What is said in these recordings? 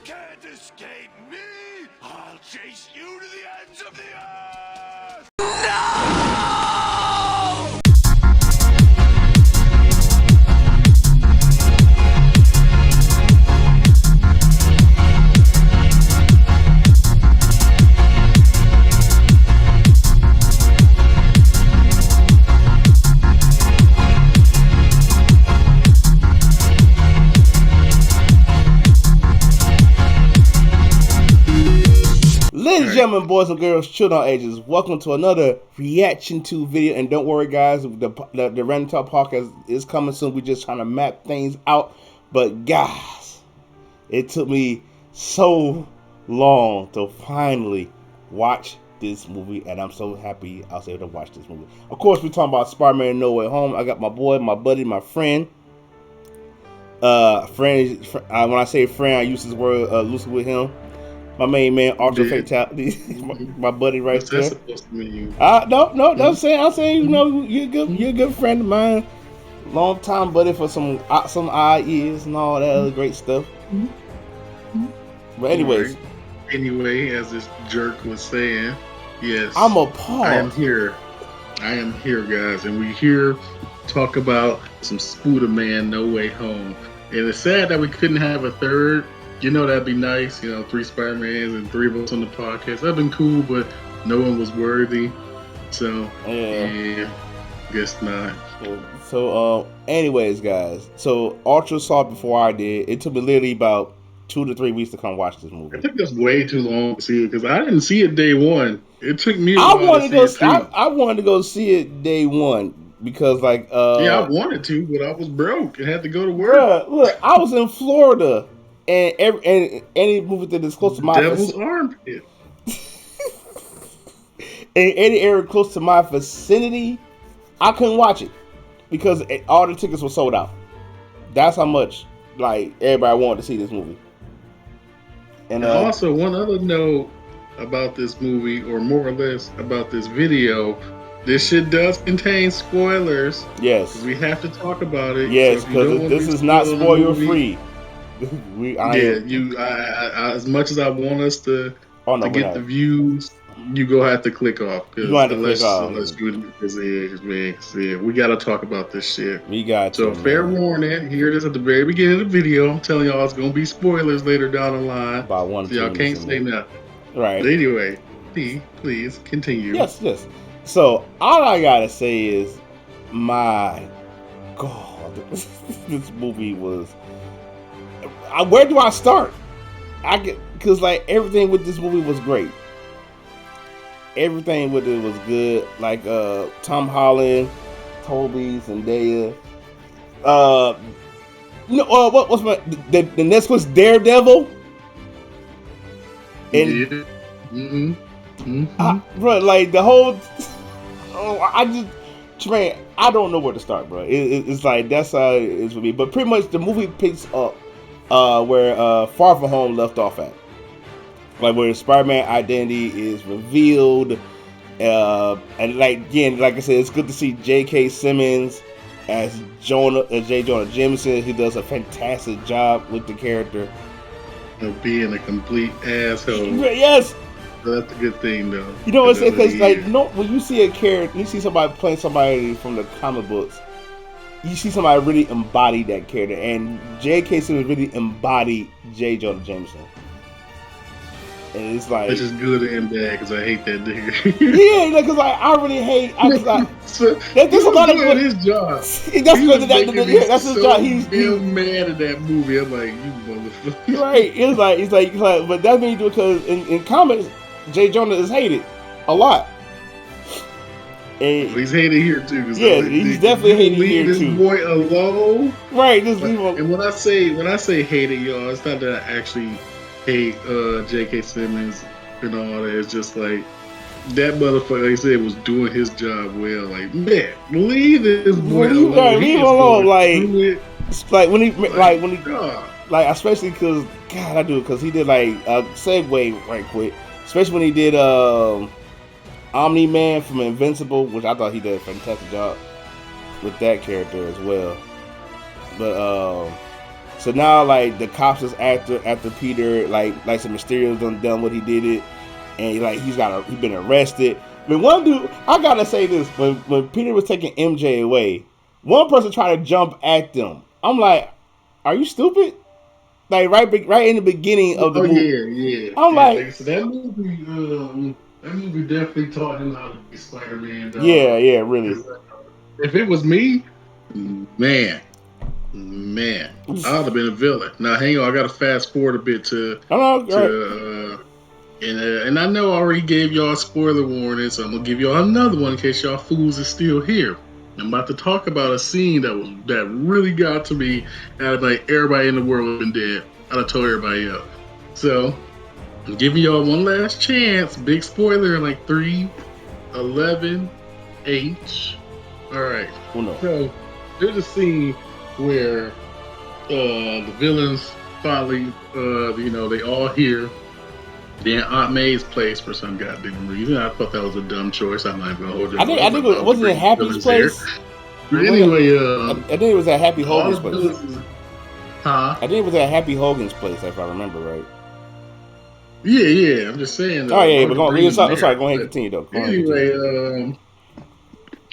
can't escape me! I'll chase you to the ends of the earth! Ladies and gentlemen, boys and girls, children of all ages, welcome to another reaction to video. And don't worry, guys, the Random Talk podcast is coming soon. We're just trying to map things out. But guys, it took me so long to finally watch this movie, and I'm so happy I was able to watch this movie. Of course, we're talking about Spider-Man No Way Home. I got my boy, my buddy, my friend. When I say friend, I use this word loosely with him. My main man, Ultra Fatality, my buddy right What's there. that supposed to mean? No, I'm saying, you know, you're a good friend of mine, long time buddy for some odd years and all that other great stuff. But anyways, anyway, as this jerk was saying, yes, I'm appalled. I am here, guys, and we here talk about some Spider-Man No Way Home, and it's sad that we couldn't have a third. You know, that'd be nice. You know, 3 Spider-Mans and 3 of us on the podcast. That'd been cool, but no one was worthy. So, yeah, guess not. So, anyways, guys. So, Ultra saw it before I did. It took me literally about 2 to 3 weeks to come watch this movie. It took us way too long to see it because I didn't see it day one. It took me a while to see it too. I wanted to go see it day one because, like, yeah, I wanted to, but I was broke and had to go to work. Look, I was in Florida. And any movie that is close to my Devil's armpit. In any area close to my vicinity, I couldn't watch it because all the tickets were sold out. That's how much like everybody wanted to see this movie. And also, one other note about this movie, or more or less about this video, this shit does contain spoilers. Yes, we have to talk about it. Yes, because this is not spoiler free. As much as I want us to get the views, you go have to click off. You have to click off. We got to talk about this shit. We got so fair warning. Here it is at the very beginning of the video. I'm telling y'all it's gonna be spoilers later down the line. About one, so y'all can't say nothing. Right. But anyway, please continue. Yes. So all I gotta say is, my God, this movie was. Where do I start? Because like everything with this movie was great. Everything with it was good. Like Tom Holland, Toby, Zendaya. What's the next was Daredevil. And bro, like the whole. I don't know where to start, bro. It's like that's how it is for me. But pretty much the movie picks up where Far From Home left off at, like where the Spider-Man identity is revealed, and like again, like I said, it's good to see J.K. Simmons as J. Jonah Jameson, who does a fantastic job with the character of being a complete asshole. Yes, that's a good thing, though. You know what I'm saying? Because like, when you see a character, you see somebody playing somebody from the comic books. You see somebody really embody that character, and J.K. Simmons really embodied J. Jonah Jameson. And it's like, which is good and bad because I hate that nigga. Yeah, because like, I really hate. There's a lot of his job. That's his job. He's mad at that movie. I'm like, you motherfucker. Right? It's like, but that means because in comics, J. Jonah is hated a lot. And he's hated here too. Yeah, he's definitely hated here too. Leave this boy alone. Right, just leave him. And when I say hated, y'all, it's not that I actually hate J.K. Simmons and all that. It's just like that motherfucker, like I said, was doing his job well. Like, man, leave this boy alone. Leave him alone. Like when he especially because God, I do it because he did like a segue right quick. Especially when he did Omni-Man from Invincible, which I thought he did a fantastic job with that character as well. But So now, like, the cops is after Peter, like some Mysterio's done what he did it, and like he been arrested. But one dude, I gotta say this: when Peter was taking MJ away, one person tried to jump at them. I'm like, are you stupid? Like right in the beginning of the Oh movie, yeah. I'm like, So that movie definitely taught him how to be Spider-Man, dog. yeah, really. If it was me, man, I would have been a villain. Now, hang on, I got to fast forward a bit Oh, no, right. and I know I already gave y'all a spoiler warning, so I'm gonna give y'all another one in case y'all fools are still here. I'm about to talk about a scene that really got to me. Out of like everybody in the world been dead. I'd have told everybody else. So I'm giving y'all one last chance. Big spoiler in like 3, 11, 8. All right. Oh, no. So there's a scene where the villains finally, they all here. Then Aunt May's place for some goddamn reason. I thought that was a dumb choice. I'm not gonna hold you. I think it wasn't it Happy's place. But anyway, I think it was at Happy Hogan's place. Huh? I think it was at Happy Hogan's place, if I remember right. Yeah. I'm just saying. Oh yeah, but I'm sorry. Go ahead, continue though.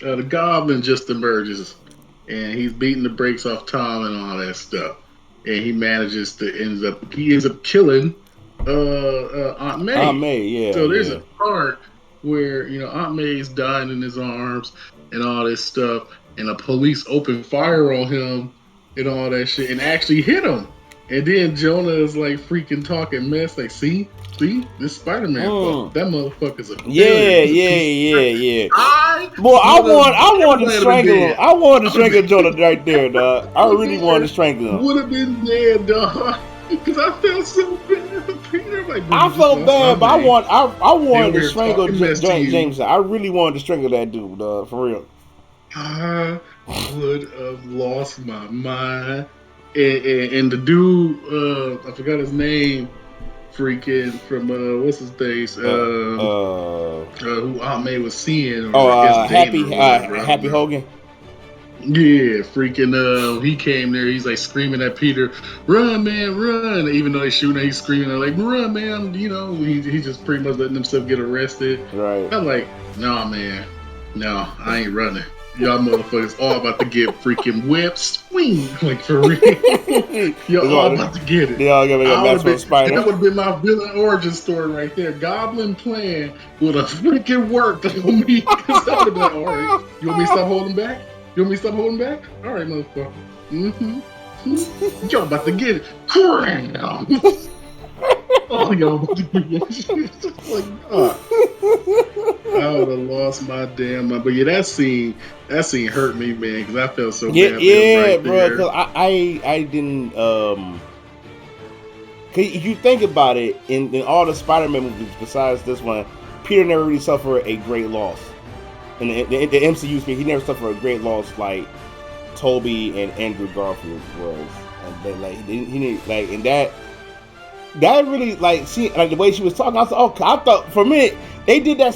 The Goblin just emerges, and he's beating the brakes off Tom and all that stuff, and he ends up killing Aunt May. Aunt May, yeah. So there's a part where Aunt May's dying in his arms and all this stuff, and the police open fire on him and all that shit, and actually hit him. And then Jonah is like freaking talking mess, like, see, this Spider-Man fuck. That motherfucker's a villain. Yeah. Boy, I wanted to strangle him. I wanted to strangle Jonah right there, dog. I really wanted to strangle him. Would have been dead, dog. Because I felt so bad for Peter. Like, I felt bad, but I wanted to strangle Jameson. I really wanted to strangle that dude, dog, for real. I would have lost my mind. And the dude, I forgot his name, freaking from what's his face? Who Aunt May was seeing. Happy Hogan. Yeah, freaking he came there, he's like screaming at Peter, run man, run. Even though they shooting, he's screaming like, run man, he just pretty much letting himself get arrested. Right. I'm like, nah man, no, I ain't running. Y'all motherfuckers all about to get freaking whipped, swing, like for real. Y'all all about to get it. They all gonna mess with Spider. That would have been my villain origin story right there. Goblin plan would have freaking worked on me. Because that would have been like, all right, you want me to stop holding back? You want me to stop holding back? All right, motherfucker. Y'all about to get it. Oh, y'all about to get it. Like, I would have lost my damn mind. But yeah, that scene hurt me, man, because I felt so bad. Yeah, bro. Because I didn't. Cause if you think about it, in all the Spider-Man movies besides this one, Peter never really suffered a great loss. In the MCU, he never suffered a great loss like Tobey and Andrew Garfield was. But like and that really like the way she was talking. I thought for a minute they did that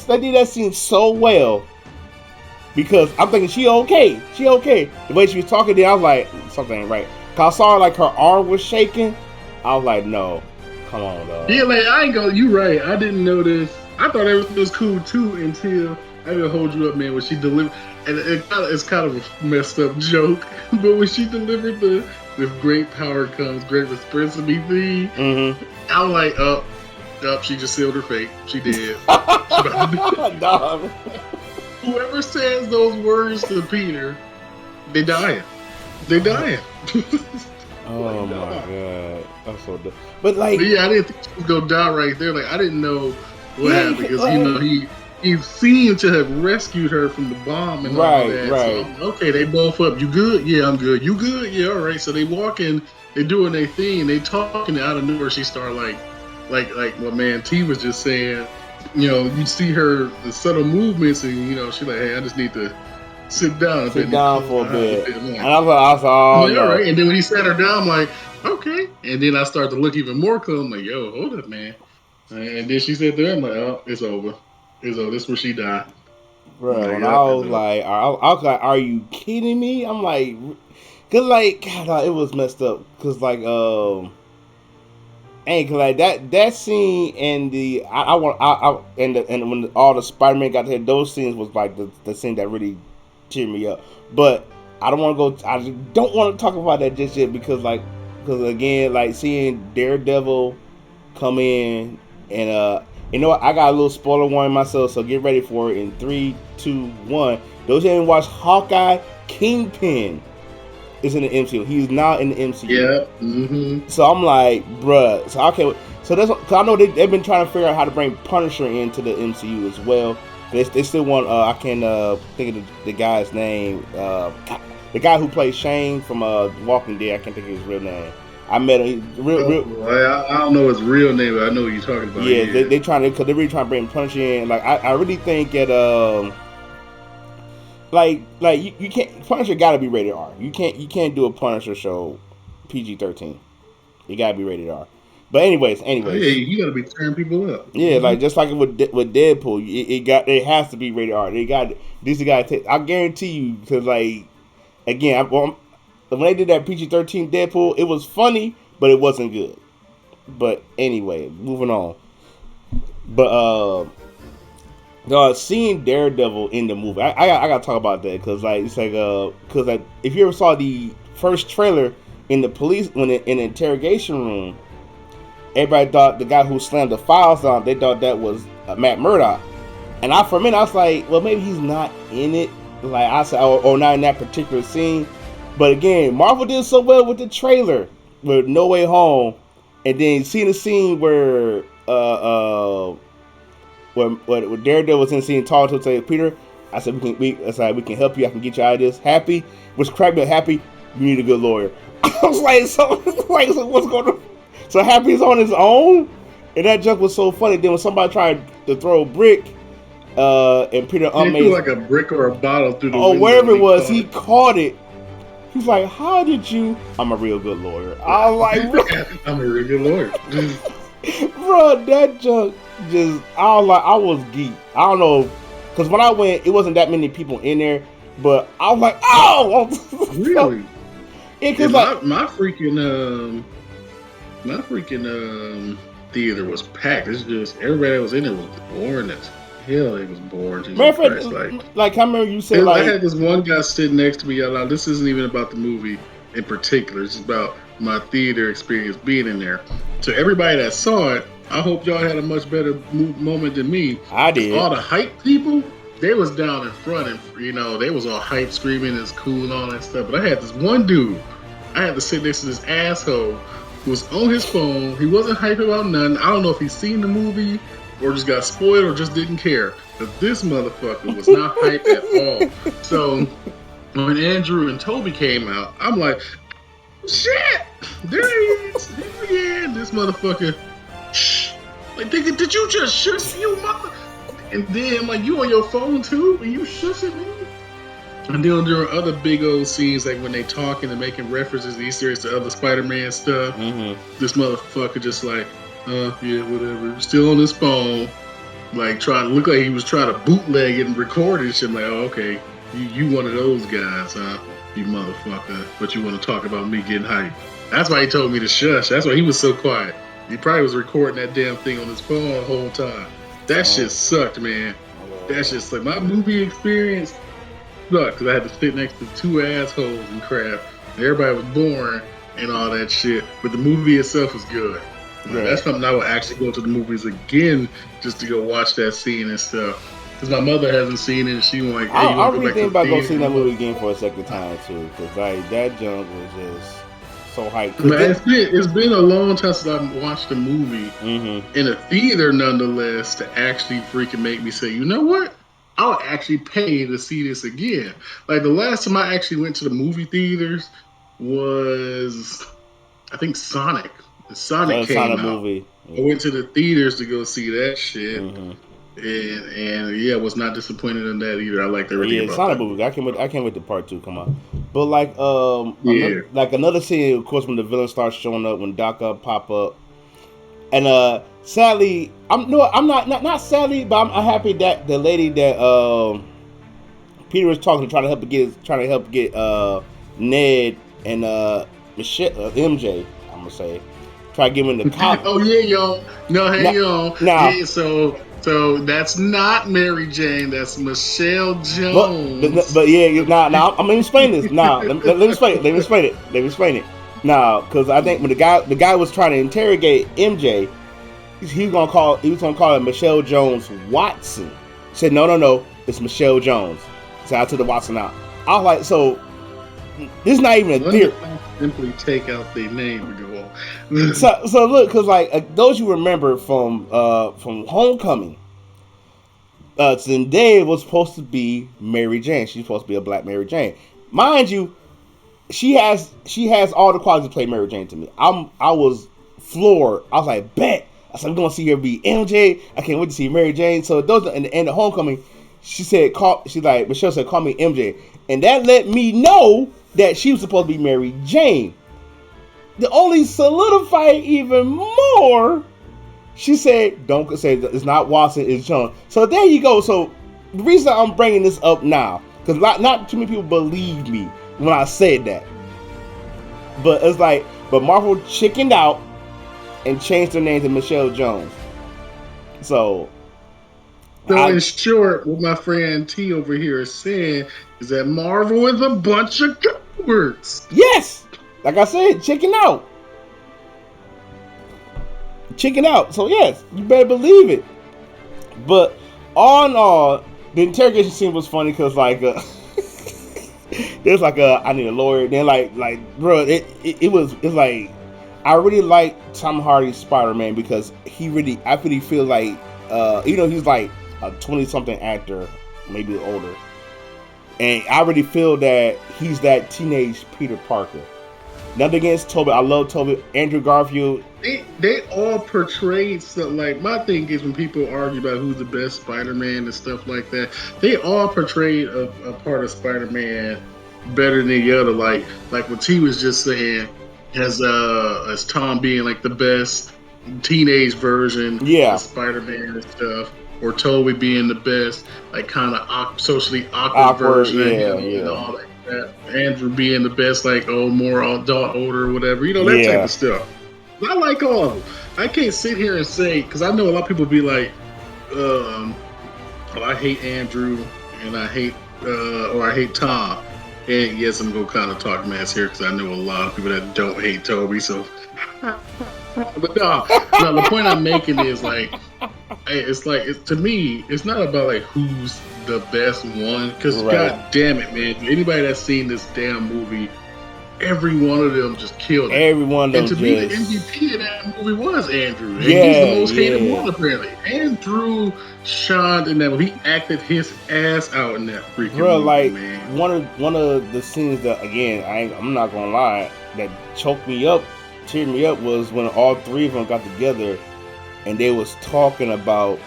scene so well because I'm thinking she okay. The way she was talking, then I was like something ain't right. Cause I saw like her arm was shaking. I was like, no, come on, dog. Yeah, like I ain't you right. I didn't notice. I thought everything was cool too until I didn't hold you up, man. When she delivered, and it's kind of a messed up joke, but when she delivered the "with great power comes great responsibility," I was like, up, she just sealed her fate. She did. Dog. Whoever says those words to Peter, they dying. Oh my god, that's so dumb. But like, yeah, I didn't think she was gonna die right there. Like I didn't know what happened because he seemed to have rescued her from the bomb and all that. Right. So, okay, they both up. You good? Yeah, I'm good. You good? Yeah, all right. So they walking, they doing their thing, they talking out of nowhere. She start like what man T was just saying. You see her the subtle movements, and she's like, hey, I just need to sit down for a bit. And I was like, all right. And then when he sat her down, I'm like, okay. And then I start to look even more close. I'm like, yo, hold up, man. And then she said there, I'm like, oh, it's over. This is where she died. Bro, and I was like, are you kidding me? I'm like, Cause like, God, it was messed up. Cause like, ain't like that scene and the and when all the Spider-Man got there, those scenes was like the scene that really cheered me up. But I don't want to go. I don't want to talk about that just yet because again, like seeing Daredevil come in and you know what, I got a little spoiler warning myself, so get ready for it in 3, 2, 1. Those who haven't watched Hawkeye, Kingpin is in the MCU. He's now in the MCU. Yeah. Mm-hmm. So I'm like, bruh. So okay. So that's cause I know they've been trying to figure out how to bring Punisher into the MCU as well. They still want. I can't think of the guy's name. The guy who plays Shane from Walking Dead. I can't think of his real name. I met him. I don't know his real name, but I know what you're talking about. Yeah, they trying to because they're really trying to bring Punisher in. Like I really think that like you can't Punisher got to be rated R. You can't do a Punisher show PG-13. It got to be rated R. But anyways, Oh, yeah, you got to be tearing people up. yeah, like just like with Deadpool, it has to be rated R. This got to take. I guarantee you because like again, when they did that PG-13 Deadpool, it was funny, but it wasn't good. But anyway, moving on. But seeing Daredevil in the movie, I gotta talk about that because like it's like because like if you ever saw the first trailer in the police in the interrogation room, everybody thought the guy who slammed the files down, they thought that was Matt Murdock, and for a minute I was like, well maybe he's not in it, like I said, or not in that particular scene. But again, Marvel did so well with the trailer with No Way Home, and then seeing the scene where when Daredevil was in the scene talking to Peter, I said we can help you. I can get you out of this. Happy, which cracked me up. Happy, you need a good lawyer. I was like, so what's going on? So Happy's on his own, and that joke was so funny. Then when somebody tried to throw a brick, and Peter threw like a brick or a bottle through the window. Wherever it was, he caught it. He's like, how did you? I'm a real good lawyer. I was like, I'm a real good lawyer. Bro, that joke I was geeked. I don't know, because when I went, it wasn't that many people in there, but I was like, oh, really? Yeah, because my freaking theater was packed. It's just everybody that was in it was boring as hell. It was boring. Matter of fact, like I remember you said, I had this one guy sitting next to me. This isn't even about the movie in particular. It's about my theater experience being in there. So everybody that saw it, I hope y'all had a much better moment than me. I did. All the hype people, they was down in front, and they was all hype, screaming, it's cool and all that stuff. But I had this one dude. I had to sit next to this asshole who was on his phone. He wasn't hype about nothing. I don't know if he's seen the movie or just got spoiled or just didn't care. But this motherfucker was not hype at all. So when Andrew and Toby came out, I'm like, shit! There he is! Yeah, this motherfucker. Shh! Like, did you just shush you, mother? And then, like, you on your phone too? And you shushing me? And then there are other big old scenes, like when they talking and making references, Easter eggs to other Spider-Man stuff. Mm-hmm. This motherfucker just like, yeah, whatever. Still on his phone, like trying to look like he was trying to bootleg it and record it. Shit, I'm like, oh, okay, you one of those guys, huh? You motherfucker. But you want to talk about me getting hyped. That's why he told me to shush. That's why he was so quiet. He probably was recording that damn thing on his phone the whole time. That shit sucked, man. That shit sucked. My movie experience sucked because I had to sit next to two assholes and crap. Everybody was boring and all that shit. But the movie itself was good. Right. That's something I would actually go to the movies again just to go watch that scene and stuff. Because my mother hasn't seen it and she was like, hey, I really think about going to see that movie again for a second time too. Because like that junk was just so hyped. It's been a long time since I've watched a movie in a theater, nonetheless, to actually freaking make me say, you know what? I'll actually pay to see this again. Like the last time I actually went to the movie theaters was, I think, Sonic. The Sonic came out. Movie. I went to the theaters to go see that shit. And yeah, was not disappointed in that either. I liked everything about Sonic that movie. I can't wait to part 2 come out. But like another scene, of course, when the villain starts showing up, when Doc Ock pop up, and sadly, I'm not sadly, but I'm happy that the lady that Peter was talking to trying to help get Ned and Michelle MJ. I'm gonna say try to give him the cop. Oh yeah, yo. No, hang Now, on. now Yeah, so that's not Mary Jane. That's Michelle but Jones. but yeah, now I'm gonna explain this. Now let me explain it. Let me explain it. Let me explain it. Now, because I think when the guy was trying to interrogate MJ, he was gonna call it Michelle Jones Watson. He said no, it's Michelle Jones. So I took the Watson out. I was like, so this is not even a theory. Simply take out their name and go on. So look, because like those you remember from Homecoming, Zendaya was supposed to be Mary Jane. She's supposed to be a black Mary Jane. Mind you, she has all the qualities to play Mary Jane to me. I was floored. I was like, bet. I said, I'm gonna see her be MJ. I can't wait to see Mary Jane. So those in the end of Homecoming, Michelle said, call me MJ. And that let me know that she was supposed to be Mary Jane. The only solidify even more, she said, don't say it's not Watson, it's Jones. So there you go. So the reason I'm bringing this up now, because not too many people believe me when I said that. But it's like, but Marvel chickened out and changed their name to Michelle Jones. So in short, what my friend T over here is saying is that Marvel is a bunch of cowards. Yes, like I said, chicken out. Chicken out. So yes, you better believe it. But all in all, the interrogation scene was funny because like there's like I need a lawyer. Then like bro, it's like I really like Tom Hardy's Spider-Man because I really feel like he's like a 20-something actor, maybe older, and I really feel that he's that teenage Peter Parker. Nothing against Tobey. I love Tobey. Andrew Garfield. They all portrayed something. Like my thing is when people argue about who's the best Spider-Man and stuff like that, they all portrayed a part of Spider-Man better than the other. Like what T was just saying, as Tom being like the best teenage version of Spider-Man and stuff, or Tobey being the best like kind of socially awkward version of him and all that. Andrew being the best, like more adult, older, whatever, that type of stuff. I like all of them. I can't sit here and say, because I know a lot of people be like, well, I hate Andrew and I hate Tom. And yes, I'm gonna kind of talk mess here because I know a lot of people that don't hate Tobey. So, but no, the point I'm making is like, to me, it's not about like who's the best one, because god damn it, man, anybody that's seen this damn movie, every one of them just killed it. Every one of them. And to me, the MVP of that movie was Andrew. And he's the most hated one, apparently. Andrew shined in that movie. He acted his ass out in that freaking movie, like, man. One of the scenes that, again, I'm not gonna lie, that choked me up, teared me up, was when all three of them got together and they was talking about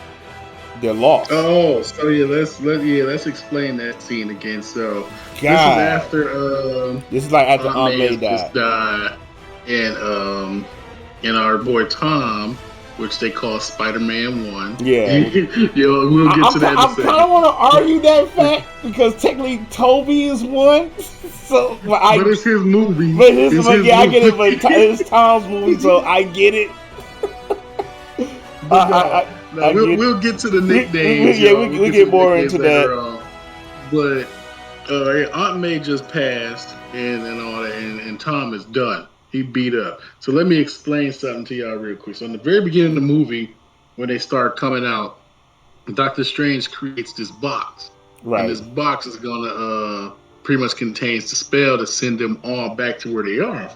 their loss. Oh, so let's explain that scene again. So this is after this is like after Aunt May died, and our boy Tom, which they call Spider-Man 1. Yeah. We'll get to that in a second. I kind of want to argue that fact because technically Tobey is 1. So, but it's his movie. But I get it. But it's Tom's movie, so I get it. We'll get to the nicknames. We get more into that. But Aunt May just passed, and all that, and Tom is done. He beat up. So let me explain something to y'all real quick. So in the very beginning of the movie, when they start coming out, Doctor Strange creates this box. Right. And this box is gonna pretty much contains the spell to send them all back to where they are.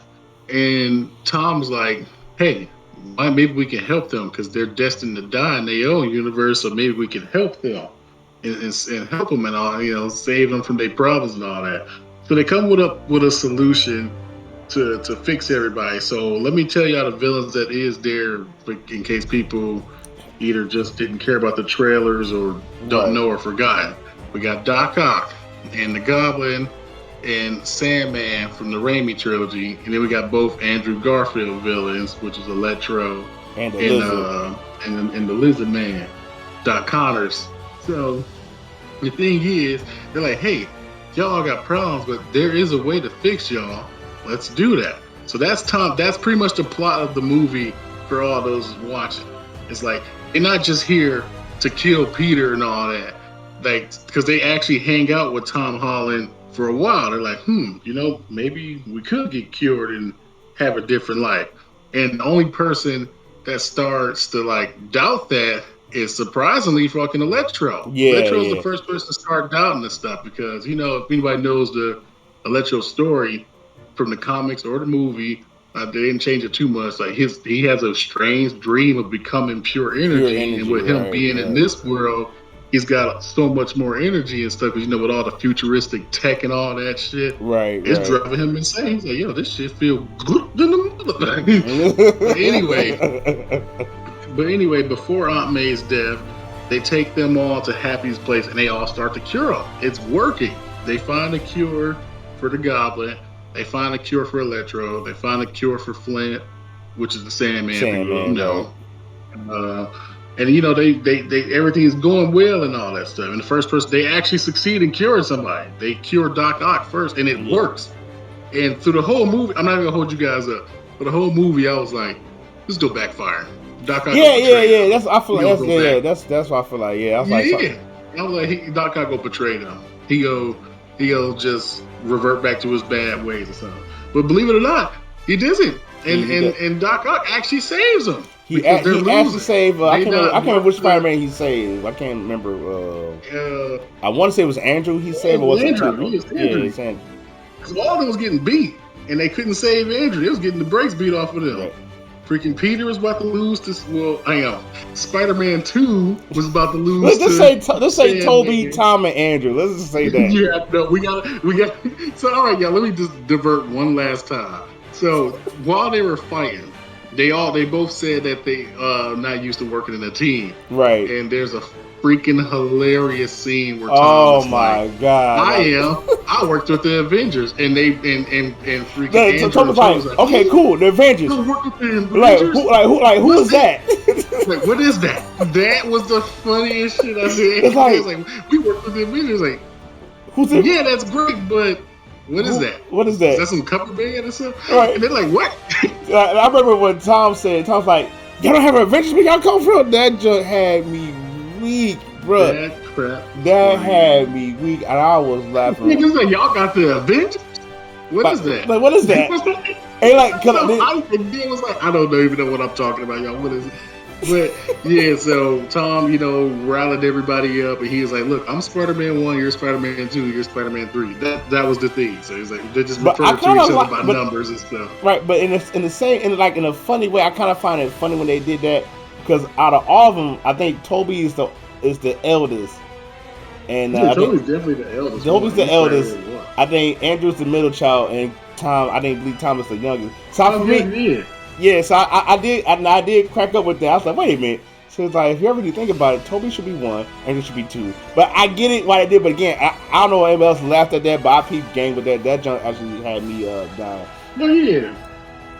And Tom's like, hey, maybe we can help them because they're destined to die in their own universe, so maybe we can help them and help them and all, save them from their problems and all that. So they come with a solution to fix everybody. So let me tell y'all the villains that is there in case people either just didn't care about the trailers or don't know or forgotten. We got Doc Ock and the Goblin and Sandman from the Raimi trilogy, and then we got both Andrew Garfield villains, which is Electro and the Lizard Man, Doc Connors. So the thing is, they're like, hey, y'all got problems, but there is a way to fix y'all. let's do that. So that's Tom. That's pretty much the plot of the movie for all those watching. It's like they're not just here to kill Peter and all that, like because they actually hang out with Tom Holland for a while. They're like, maybe we could get cured and have a different life. And the only person that starts to like doubt that is surprisingly fucking Electro. Yeah, Electro's the yeah. first person to start doubting this stuff because if anybody knows the Electro story from the comics or the movie, they didn't change it too much. Like he has a strange dream of becoming pure energy, and with him being in this world, he's got so much more energy and stuff. Because with all the futuristic tech and all that shit, it's driving him insane. He's like, yo, this shit feel good than the mother. But anyway, before Aunt May's death, they take them all to Happy's place, and they all start to cure him. It's working. They find a cure for the Goblin. They find a cure for Electro. They find a cure for Flint, which is the Sandman. And they everything is going well and all that stuff. And the first person they actually succeed in curing somebody. They cure Doc Ock first, and it works. And through the whole movie, I'm not gonna hold you guys up. For the whole movie, I was like, this go backfire. Doc Ock. Yeah. That's I feel like that's what I feel like. Yeah, I was like, Doc Ock gonna betray them. He'll just revert back to his bad ways or something. But believe it or not, he doesn't. And Doc Ock actually saves him. He actually saved. I can't remember which Spider-Man he saved. I can't remember. I want to say it was Andrew he saved. Or was it Andrew? Andrew. Because all of them was getting beat, and they couldn't save Andrew. They was getting the brakes beat off of them. Right. Freaking Peter was about to lose this. Well, hang on. Spider-Man 2 was about to lose. Let's say Toby, Tom, and Andrew. Let's just say that. Yeah, no, we got. So all right, y'all. Let me just divert one last time. So while they were fighting, they both said that they not used to working in a team. Right. And there's a freaking hilarious scene where Tom God. I worked with the Avengers, and they and freaking Andrew like, okay, cool, the Avengers. I worked with the Avengers. Who is that? Like, what is that? That was the funniest shit I said. It's like we worked with the Avengers. Like, who's it? Yeah, that's great, but what is that? What is that? Is that some cover band or something? Right. And they're like, what? I remember when Tom's like, y'all don't have an Avengers where y'all come from? That just had me weak, bro. That crap. That had me weak, and I was laughing. Niggas like, y'all got the Avengers? What is that? Like, what is that? And like, I was like, I don't even know what I'm talking about, y'all. What is it? But yeah, so Tom, rallied everybody up, and he was like, "Look, I'm Spider-Man 1, you're Spider-Man 2, you're Spider-Man 3." That was the thing. So he's like, they just refer to each other by numbers and stuff. Right, but in a funny way, I kind of find it funny when they did that because out of all of them, I think Toby is the eldest, and Toby's definitely the eldest. Toby's the eldest. I think Andrew's the middle child, and believe Tom is the youngest. So for me. Yeah, so I did crack up with that. I was like, wait a minute. So it's like, if you really think about it, Toby should be 1, Andrew should be 2. But I get it why they did. But again, I don't know what anybody else laughed at that, but I peeped game with that. That junk actually had me down. Well, yeah.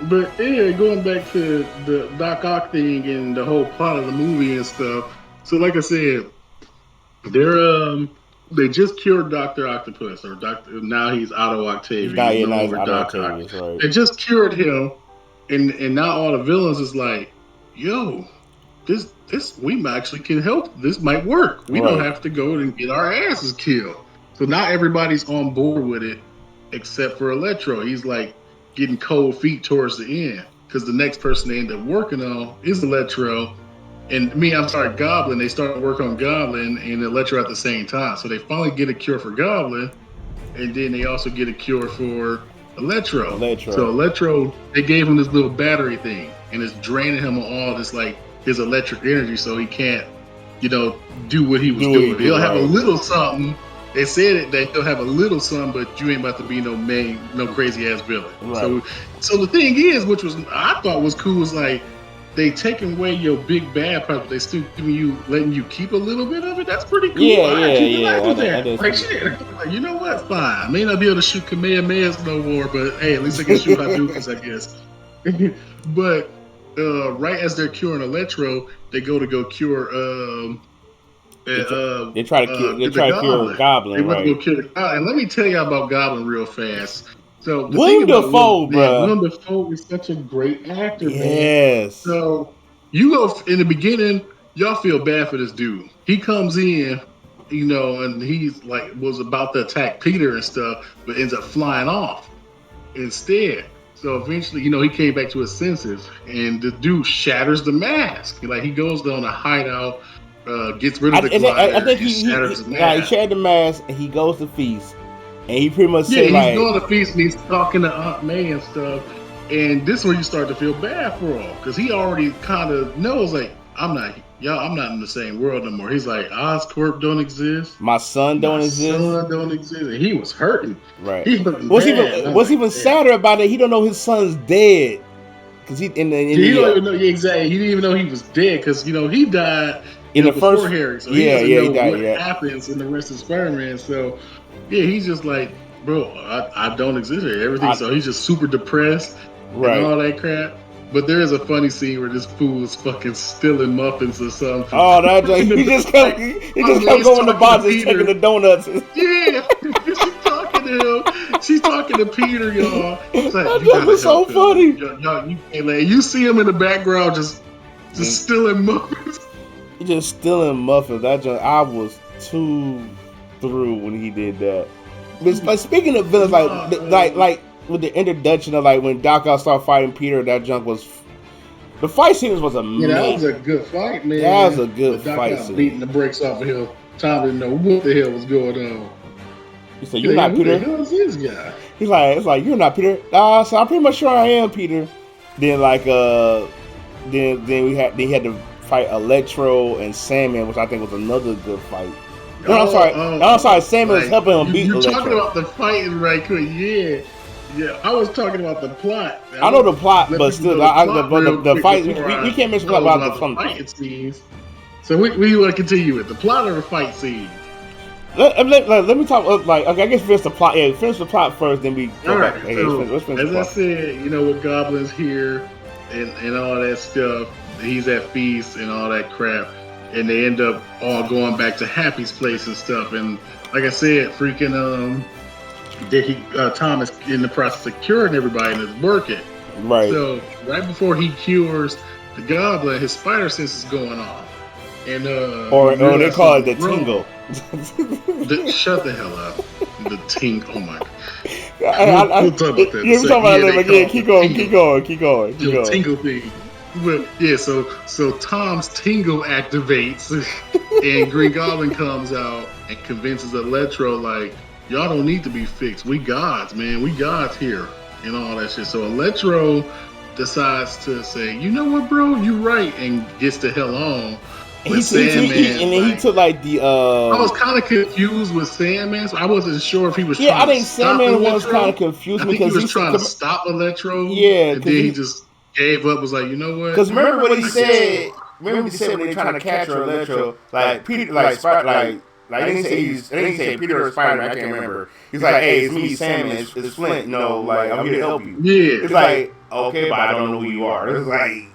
But yeah, going back to the Doc Ock thing and the whole plot of the movie and stuff. So like I said, they just cured Dr. Octopus, or now he's Otto Octavius. Right. They just cured him. And now all the villains is like, yo, this we actually can help. This might work. We don't have to go and get our asses killed. So now everybody's on board with it, except for Electro. He's like getting cold feet towards the end because the next person they end up working on is Electro. And Goblin. They start work on Goblin and Electro at the same time. So they finally get a cure for Goblin, and then they also get a cure for Electro. So Electro, they gave him this little battery thing, and it's draining him of all this like his electric energy, so he can't, do what he was doing. He'll have a little something. They said that he'll have a little something, but you ain't about to be no crazy ass villain. Right. So the thing is, which was I thought was cool, was like they taking away your big bad part, but they still letting you keep a little bit of it. That's pretty cool. Like shit. Like, you know what? Fine. I may not be able to shoot Kamehamehas no more, but hey, at least I can shoot Hadoukas, I guess. But right as they're curing Electro, they go cure. They try to cure Goblin. They want to go cure the Goblin. And let me tell y'all about Goblin real fast. So the thing William about Dafoe, bruh. Willem Dafoe is such a great actor, man. Yes. So you go in the beginning, y'all feel bad for this dude. He comes in, and he's like was about to attack Peter and stuff, but ends up flying off instead. So eventually, he came back to his senses, and the dude shatters the mask. Like he goes down a hideout, gets rid of the I glider, think and shatters the he mask. shared the mask and he goes to feast and he pretty much Yeah, say he's like, going to feast and he's talking to Aunt May and stuff. And this is where you start to feel bad for him because he already kind of knows, like, I'm not in the same world no more. He's like, Oscorp don't exist. my son My don't exist. son don't exist. And he was hurting. Right. He's hurting bad. And I'm What's like, even damn. sadder about it? He don't know his son's dead because he He don't even know. Yeah, exactly. He didn't even know he was dead because he died. in the Before first. Harry, so he Yeah, doesn't yeah, he know died. what Yeah. happens in the rest of Spider-Man. So, yeah, he's just like, bro, I don't exist here. Everything. So he's just super depressed and Right. all that crap. But there is a funny scene where this fool is fucking stealing muffins or something. Oh, that he just kept going to the box and taking the donuts. Yeah, she's talking to him. She's talking to Peter, y'all. It's like, That you joke gotta was so help him. funny. Y'all, you can't let. You see him in the background just stealing muffins. He just stealing muffins. That joke, I was too through when he did that. But speaking of villains, like with the introduction of like when Doc Ock started fighting Peter, that junk was. The fight scenes was amazing. Yeah, that was a good fight, man. That was a good fight scene. Beating the brakes off of him. Tom didn't know what the hell was going on. He said, "You're not Peter." Who the hell is this guy? He's like, "It's like you're not Peter." So I'm pretty much sure I am Peter. Then then he had to fight Electro and Sandman, which I think was another good fight. No, I'm sorry. Sandman was helping him beat Electro. You're talking about the fighting right quick, yeah. Yeah, I was talking about the plot. I know the plot, but still, the fight. We can't mention about the fight scenes. So we want to continue with the plot or the fight scenes. Let me talk. Okay, I guess finish the plot. Yeah, finish the plot first, then we go back. Right, so, let's finish as I said, with goblins here and all that stuff, he's at feast and all that crap, and they end up all going back to Happy's place and stuff. And like I said, freaking Tom is in the process of curing everybody and it's working. Right. So right before he cures the goblin, his spider sense is going on. And or they call it the tingle. Shut the hell up. The tingle. Oh my god. We'll talk about that. Yeah, we're talking about that. Yeah, keep going. The tingle thing. But yeah, so Tom's tingle activates and Green Goblin comes out and convinces Electro like, y'all don't need to be fixed. We gods, man. We gods here and all that shit. So Electro decides to say, you know what, bro? You right, and gets the hell on. He took like the. I was kind of confused with Sandman, so I wasn't sure if he was. Yeah, I think Sandman was kind of confused because he was trying to stop Electro. Yeah, and then he just gave up. Was like, you know what? Because remember what he said. Remember what he said when they were trying to capture Electro, like Peter, they didn't say Peter or Spider. I can't remember. He's like, hey, it's me, Sandman. It's Flint. Like I'm here to help you. Yeah. It's like, okay, but I don't know who you are. It's like.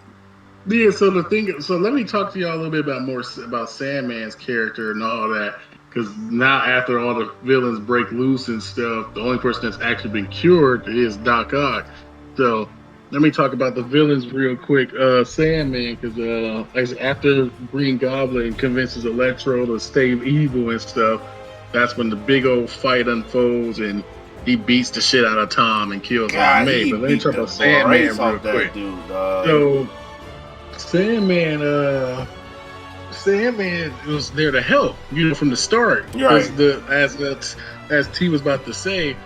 Yeah, so let me talk to y'all a little bit about Sandman's character and all that, because now after all the villains break loose and stuff, the only person that's actually been cured is Doc Ock. So let me talk about the villains real quick. Sandman, because after Green Goblin convinces Electro to stay evil and stuff, that's when the big old fight unfolds and he beats the shit out of Tom and kills Aunt May. But let me talk about Sandman real quick. So Sandman was there to help, from the start. Right. As T was about to say,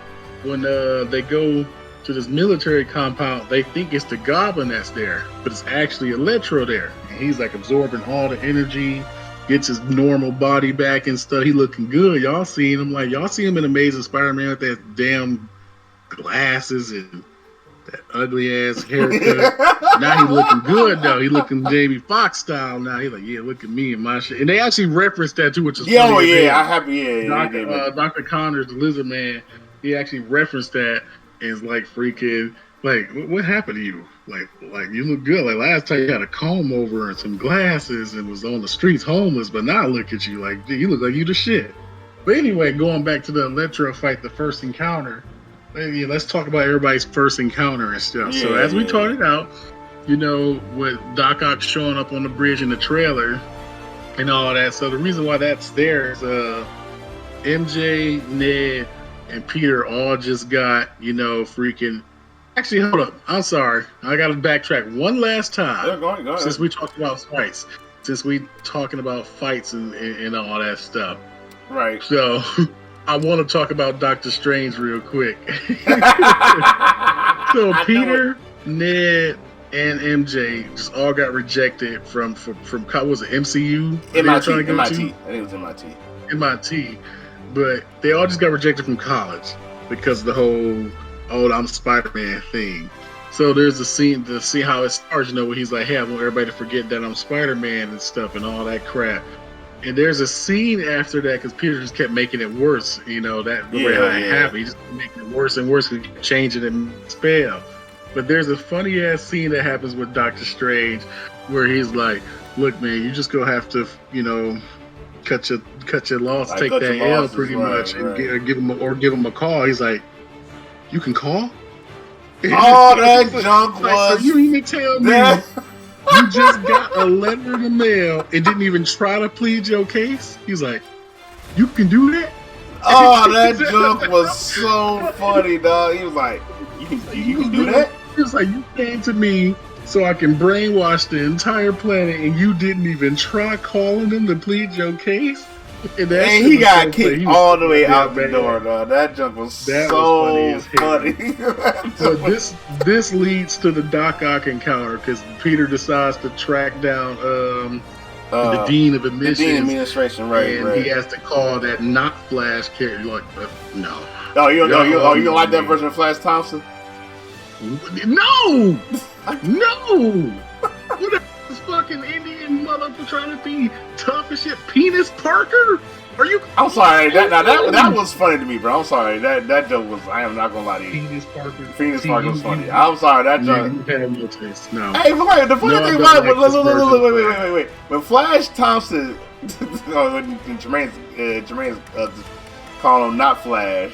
when they go to this military compound, they think it's the Goblin that's there, but it's actually Electro there. And he's like absorbing all the energy, gets his normal body back and stuff. He looking good. Y'all seen him in Amazing Spider-Man with that damn glasses and that ugly ass haircut. Now he looking good though. He looking Jamie Foxx style now. He's like, yeah, look at me and my shit. And they actually referenced that too, which is funny. Dr. Connors, the Lizard Man, he actually referenced that and is like freaking like, what happened to you? Like you look good. Like last time you had a comb over and some glasses and was on the streets homeless, but now look at you, like you look like you the shit. But anyway, going back to the Electro fight, the first encounter. let's talk about everybody's first encounter and stuff. So as we Yeah. talked out, with Doc Ock showing up on the bridge in the trailer and all that. So the reason why that's there is MJ, Ned, and Peter all just got, freaking. Actually, hold up. I'm sorry. I got to backtrack one last time. Yeah, go ahead. Since we talked about fights. Since we talking about fights and all that stuff. Right. So I want to talk about Doctor Strange real quick. So Peter, Ned, and MJ just all got rejected from what was it, MCU? MIT. I think it was MIT. MIT. But they all just got rejected from college because of the whole I'm Spider-Man thing. So there's a scene to see how it starts, where he's like, hey, I want everybody to forget that I'm Spider-Man and stuff and all that crap. And there's a scene after that because Peter just kept making it worse, the way how it happened. He just kept making it worse and worse because he kept changing the spell. But there's a funny ass scene that happens with Doctor Strange where he's like, look, man, you just gonna have to, cut your loss, take that L pretty much, and give him a call. He's like, you can call? Oh, that junk was. So you even tell me you just got a letter in the mail and didn't even try to plead your case? He's like, you can do that? Oh, that junk was so funny, dog. He was like, you can do that? He was like, you came to me so I can brainwash the entire planet and you didn't even try calling them to plead your case? And he got kicked all the way out the door, dog. That junk was so funny. So this leads to the Doc Ock encounter because Peter decides to track down the Dean of Admissions. The Dean of Administration, right. And he has to call that not Flash character. You're like, no. Oh, you don't like that version of Flash Thompson? No! No! What this fucking Indian motherfucker trying to be tough as shit? Penis Parker? Are you? I'm sorry. That was funny to me, bro. I'm sorry. That joke was. I am not gonna lie to you. Penis Parker was funny. I'm sorry. That joke. You had no taste. No. Hey, but wait. The funny thing about it, wait. When Flash Thompson, when Jermaine's calling him not Flash.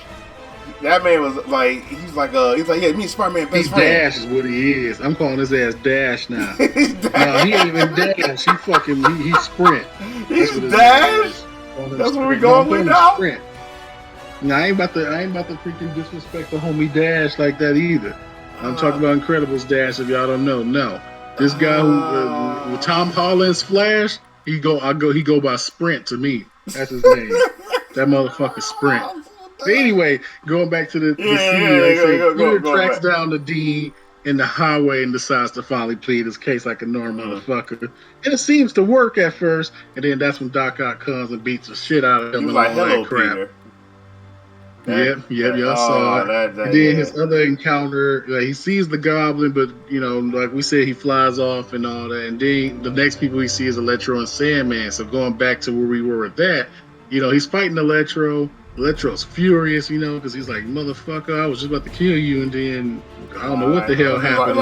That man was like, he's like, yeah, me and Spider-Man best friend. Dash is what he is. I'm calling his ass Dash now. No, he ain't even Dash. He fucking, he sprint. He's Dash? That's what we going with now? Sprint. No, I ain't about to freaking disrespect the homie Dash like that either. I'm talking about Incredibles Dash, if y'all don't know. No. This guy who, Tom Holland's Flash, he go by Sprint to me. That's his name. That motherfucker Sprint. But anyway, going back to the scene, Peter tracks down the Dean in the highway and decides to finally plead his case like a normal motherfucker. And it seems to work at first, and then that's when Doc Ock comes and beats the shit out of him and like, all that crap. Y'all saw it. And then his other encounter, he sees the Goblin, but like we said, he flies off and all that. And then the next people he sees is Electro and Sandman. So going back to where we were with that, he's fighting Electro. Electro's furious, because he's like, motherfucker, I was just about to kill you, and then I don't know what the hell happened.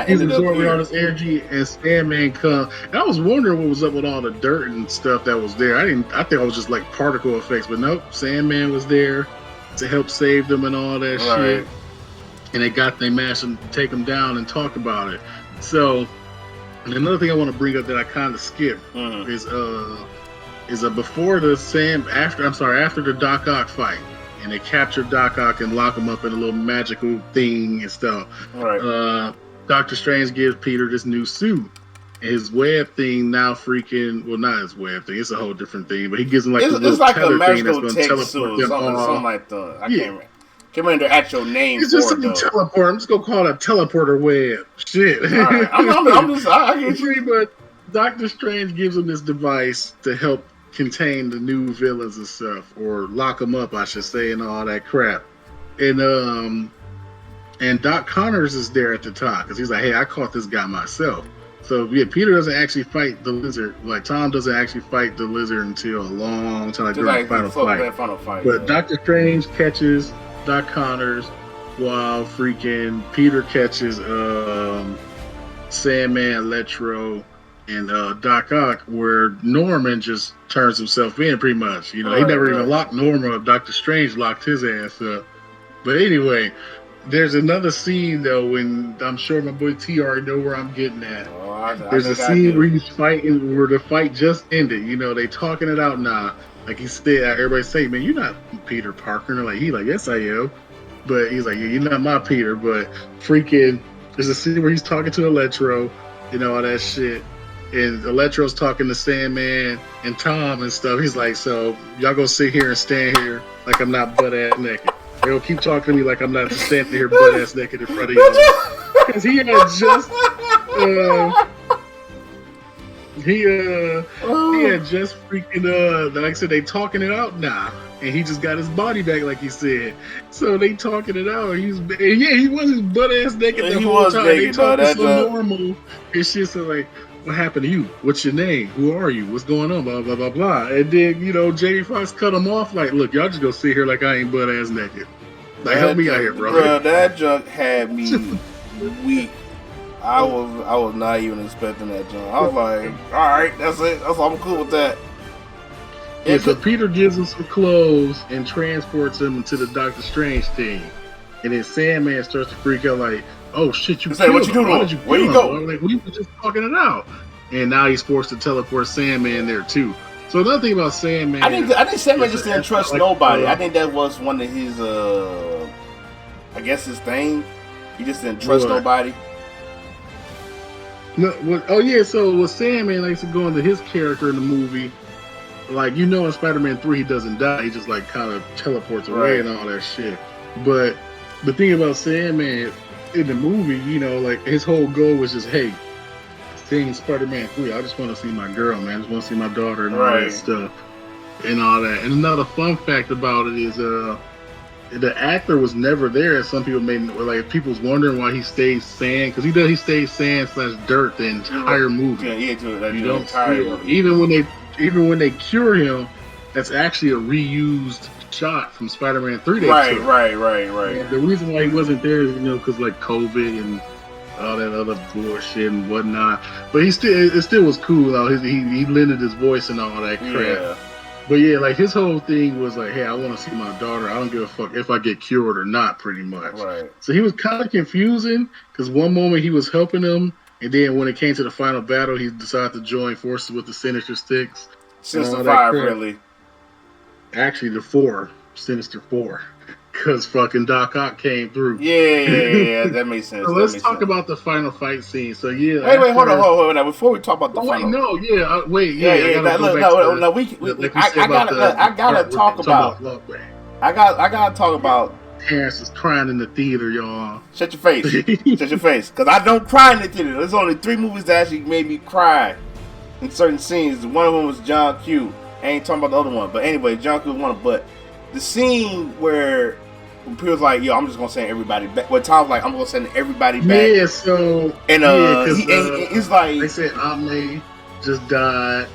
He's absorbing all this energy, and Sandman comes. And I was wondering what was up with all the dirt and stuff that was there. I think it was just like particle effects, but nope, Sandman was there to help save them and all that shit. And they managed to take him down and talk about it. So, and another thing I want to bring up that I kind of skipped is before after the Doc Ock fight, and they capture Doc Ock and lock him up in a little magical thing and stuff. Right. Doctor Strange gives Peter this new suit. His web thing now not his web thing. It's a whole different thing, but he gives him like it's like a magical tech suit or something like that. I can't remember the actual name. It's just something teleport. I'm just gonna call it a teleporter web. Shit. Right. I get you. But Doctor Strange gives him this device to help contain the new villains and stuff, or lock them up, I should say, and all that crap. And Doc Connors is there at the top because he's like, hey, I caught this guy myself. So yeah, Peter doesn't actually fight the Lizard. Like Tom doesn't actually fight the Lizard until a long time during the final fight. But Doctor Strange catches Doc Connors while freaking Peter catches Sandman, Electro, and Doc Ock, where Norman just turns himself in pretty much. He never even locked Norman up. Doctor Strange locked his ass up. But anyway, there's another scene though when I'm sure my boy T already know where I'm getting at. Oh, I There's a think I scene do. where he's fighting, where the fight just ended. You know, they talking it out now. Like he said, everybody say, "Man, you're not Peter Parker." And he like, "Yes, I am." But he's like, "Yeah, you're not my Peter." But freaking, there's a scene where he's talking to Electro, all that shit. And Electro's talking to Sandman and Tom and stuff. He's like, "So y'all gonna sit here and stand here like I'm not butt ass naked? They'll keep talking to me like I'm not just standing here butt ass naked in front of y'all." Because he had just he had just freaking like I said, they talking it out now, and he just got his body back, like he said. So they talking it out. He wasn't butt ass naked the whole time. They talking so normal and shit. So like, what happened to you? What's your name? Who are you? What's going on? Blah blah blah blah. And then Jamie Foxx cut him off like, look, y'all just go sit here like I ain't butt ass naked. Like, help me out here, bro. Bro, that junk had me weak. I was not even expecting that junk. I was like, all right, that's it. I'm cool with that. Yeah, so Peter gives him some clothes and transports him into the Doctor Strange thing. And then Sandman starts to freak out like, oh shit, you killed what you doing? Why did you Where kill you him? go? Like, we were just talking it out. And now he's forced to teleport Sandman there too. So another thing about Sandman, I think Sandman just didn't trust nobody. I think that was one of his I guess his thing. He just didn't trust nobody. No, so with Sandman, like to go into his character in the movie, like in Spider-Man 3 he doesn't die, he just like kind of teleports away and all that shit. But the thing about Sandman in the movie, like his whole goal was just, hey, seeing Spider-Man 3, I just want to see my girl, man. I just want to see my daughter and all that stuff and all that. And another fun fact about it is the actor was never there, as some people like people's wondering why he stays sand, because he stays sand/dirt the entire movie. You don't see him. Even when they cure him, that's actually a reused shot from Spider-Man 3. Right. And the reason why he wasn't there is because like COVID and all that other bullshit and whatnot. But it still was cool though. He lended his voice and all that crap. Yeah. But yeah, like his whole thing was like, hey, I want to see my daughter. I don't give a fuck if I get cured or not, pretty much. Right. So he was kind of confusing because one moment he was helping him, and then when it came to the final battle, he decided to join forces with the Sinister Six. Sinister Five, really. Actually, the Sinister Four. Because fucking Doc Ock came through. Yeah, that makes sense. So let's talk about the final fight scene. So yeah. Wait, hold on. Now, before we talk about the final. I gotta talk about. Terrence is crying in the theater, y'all. Shut your face. Shut your face. Because I don't cry in the theater. There's only 3 movies that actually made me cry in certain scenes. One of them was John Q. I ain't talking about the other one. But anyway, John Q was one of them. But the scene where people's like, yo, I'm just gonna send everybody back. Well, Tom's like, I'm gonna send everybody back. Yeah, so and it's like they said Omni just died,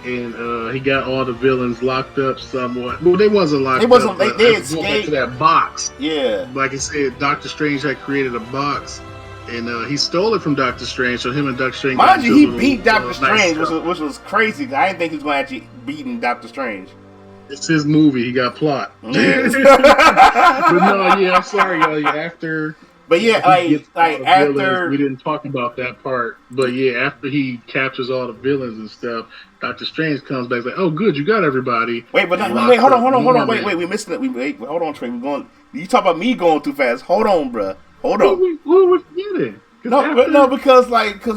and he got all the villains locked up somewhat. Well, they wasn't locked up. They escaped to that box. Yeah, like I said, Doctor Strange had created a box, and he stole it from Doctor Strange. So him and Doctor Strange. Mind you, he beat Doctor Strange, which was crazy. I didn't think he was going to actually beating Doctor Strange. It's his movie. He got plot. But no, I'm sorry, y'all. After, but yeah, after villains, we didn't talk about that part. But yeah, after he captures all the villains and stuff, Doctor Strange comes back. Like, oh, good, you got everybody. Wait, hold on. Wait, we missing it. Hold on, Trey. You talk about me going too fast. Hold on, bruh. Hold on. What are we forgetting? Because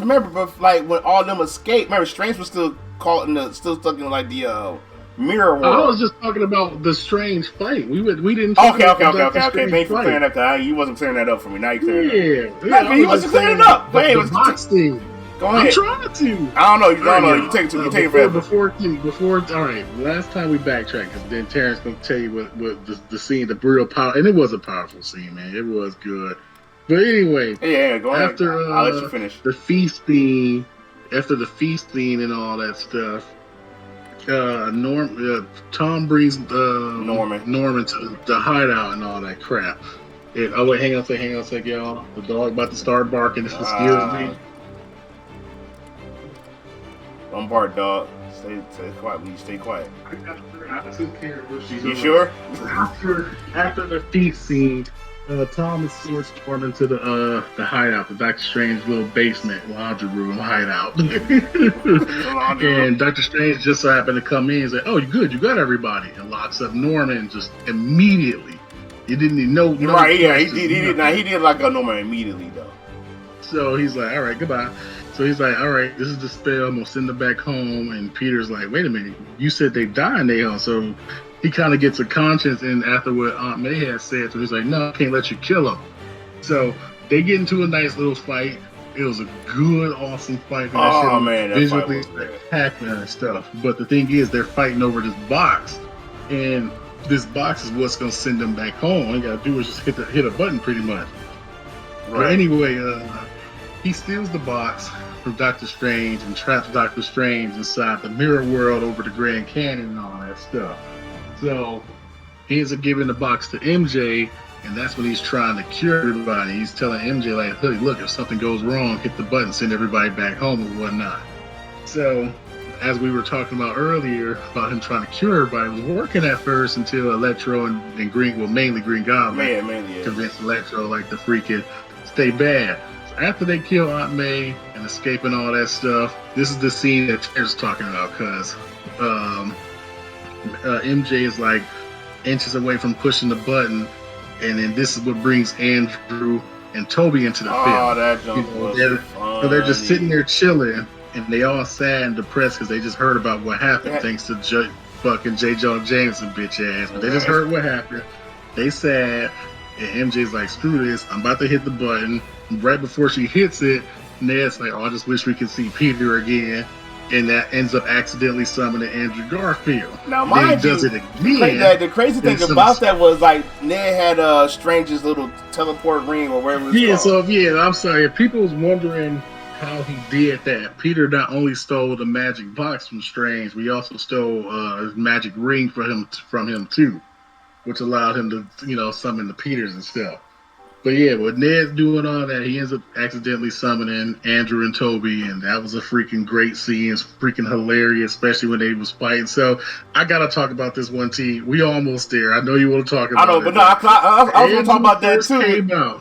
remember, when all them escaped, remember, Strange was still caught still stuck in the mirror world. I was just talking about the Strange fight. We didn't. Talk about Okay. Thanks for clearing that up. You wasn't clearing that up for me. Now you clearing it up. Yeah. You wasn't clearing it up. But the box thing. Go ahead. I'm trying to. I don't know. You take it forever. Before. All right. Last time we backtracked, because then Terrence gonna tell you what the scene, the real power, and it was a powerful scene, man. It was good. But anyway. Yeah. Go ahead. After I'll let you finish. The feast scene, and all that stuff. Tom brings Norman to the hideout and all that crap. And, oh wait, hang on a sec, y'all. The dog about to start barking. This excuse me. Don't bark, dog. Stay quiet. When you stay quiet. I took care of what she's You sure? After the feast scene, Tom and Sword storm into the hideout, the Doctor Strange little basement laundry room hideout. And Doctor Strange just so happened to come in and say, "Oh, you good? You got everybody?" And locks up Norman just immediately. He didn't even know. Right? Yeah, he did. Now he did lock up Norman immediately though. So he's like, "All right, goodbye." So he's like, "All right, this is the spell. I'm gonna send them back home." And Peter's like, "Wait a minute, you said they died in their home." So he kind of gets a conscience in after what Aunt May had said. So he's like, "No, I can't let you kill them." So they get into a nice little fight. It was a good, awesome fight. Oh man, that fight visually was spectacular and stuff. But the thing is, they're fighting over this box, and this box is what's gonna send them back home. All you gotta do is just hit a button, pretty much. Right. But anyway, he steals the box from Doctor Strange and traps Doctor Strange inside the mirror world over the Grand Canyon and all that stuff. So he ends up giving the box to MJ, and that's when he's trying to cure everybody. He's telling MJ, like, "Hey, look, if something goes wrong, hit the button, send everybody back home and whatnot." So, as we were talking about earlier, about him trying to cure everybody, it was working at first until Electro and Green, well, mainly Green Goblin, convinced Electro, like, to freaking stay bad. So after they kill Aunt May and escaping all that stuff, this is the scene that Terry's talking about, because MJ is like inches away from pushing the button, and then this is what brings Andrew and Toby into the film. Oh, that jump was so they're just sitting there chilling, and they all sad and depressed because they just heard about what happened, thanks to fucking J. Jonah Jameson bitch ass. But they just heard what happened. They sad, and MJ's like, "Screw this! I'm about to hit the button." And right before she hits it, Ned's like, "Oh, I just wish we could see Peter again." And that ends up accidentally summoning Andrew Garfield. Now, mind you, does it again. The crazy thing about that was, like, Ned had Strange's little teleport ring or whatever it was called. I'm sorry. If people was wondering how he did that, Peter not only stole the magic box from Strange, we also stole his magic ring from him too, which allowed him to, summon the Peters and stuff. But yeah, with Ned's doing all that, he ends up accidentally summoning Andrew and Toby, and that was a freaking great scene. It's freaking hilarious, especially when they was fighting. So I gotta talk about this one, T. We almost there. I know you want to talk about it. I know, but no, I was gonna talk about that too.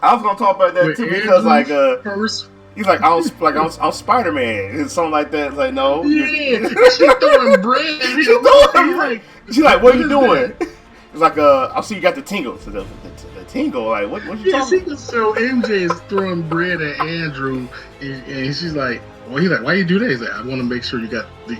I was gonna talk about that too because he's like, I'm Spider-Man and something like that. It's like, no. Yeah, she's throwing bread. She's like, what are you doing? It's like, I see you got the tingle. So the tingle, like, what you talking about? So MJ is throwing bread at Andrew, and she's like, well, he's like, why you do that? He's like, I want to make sure you got the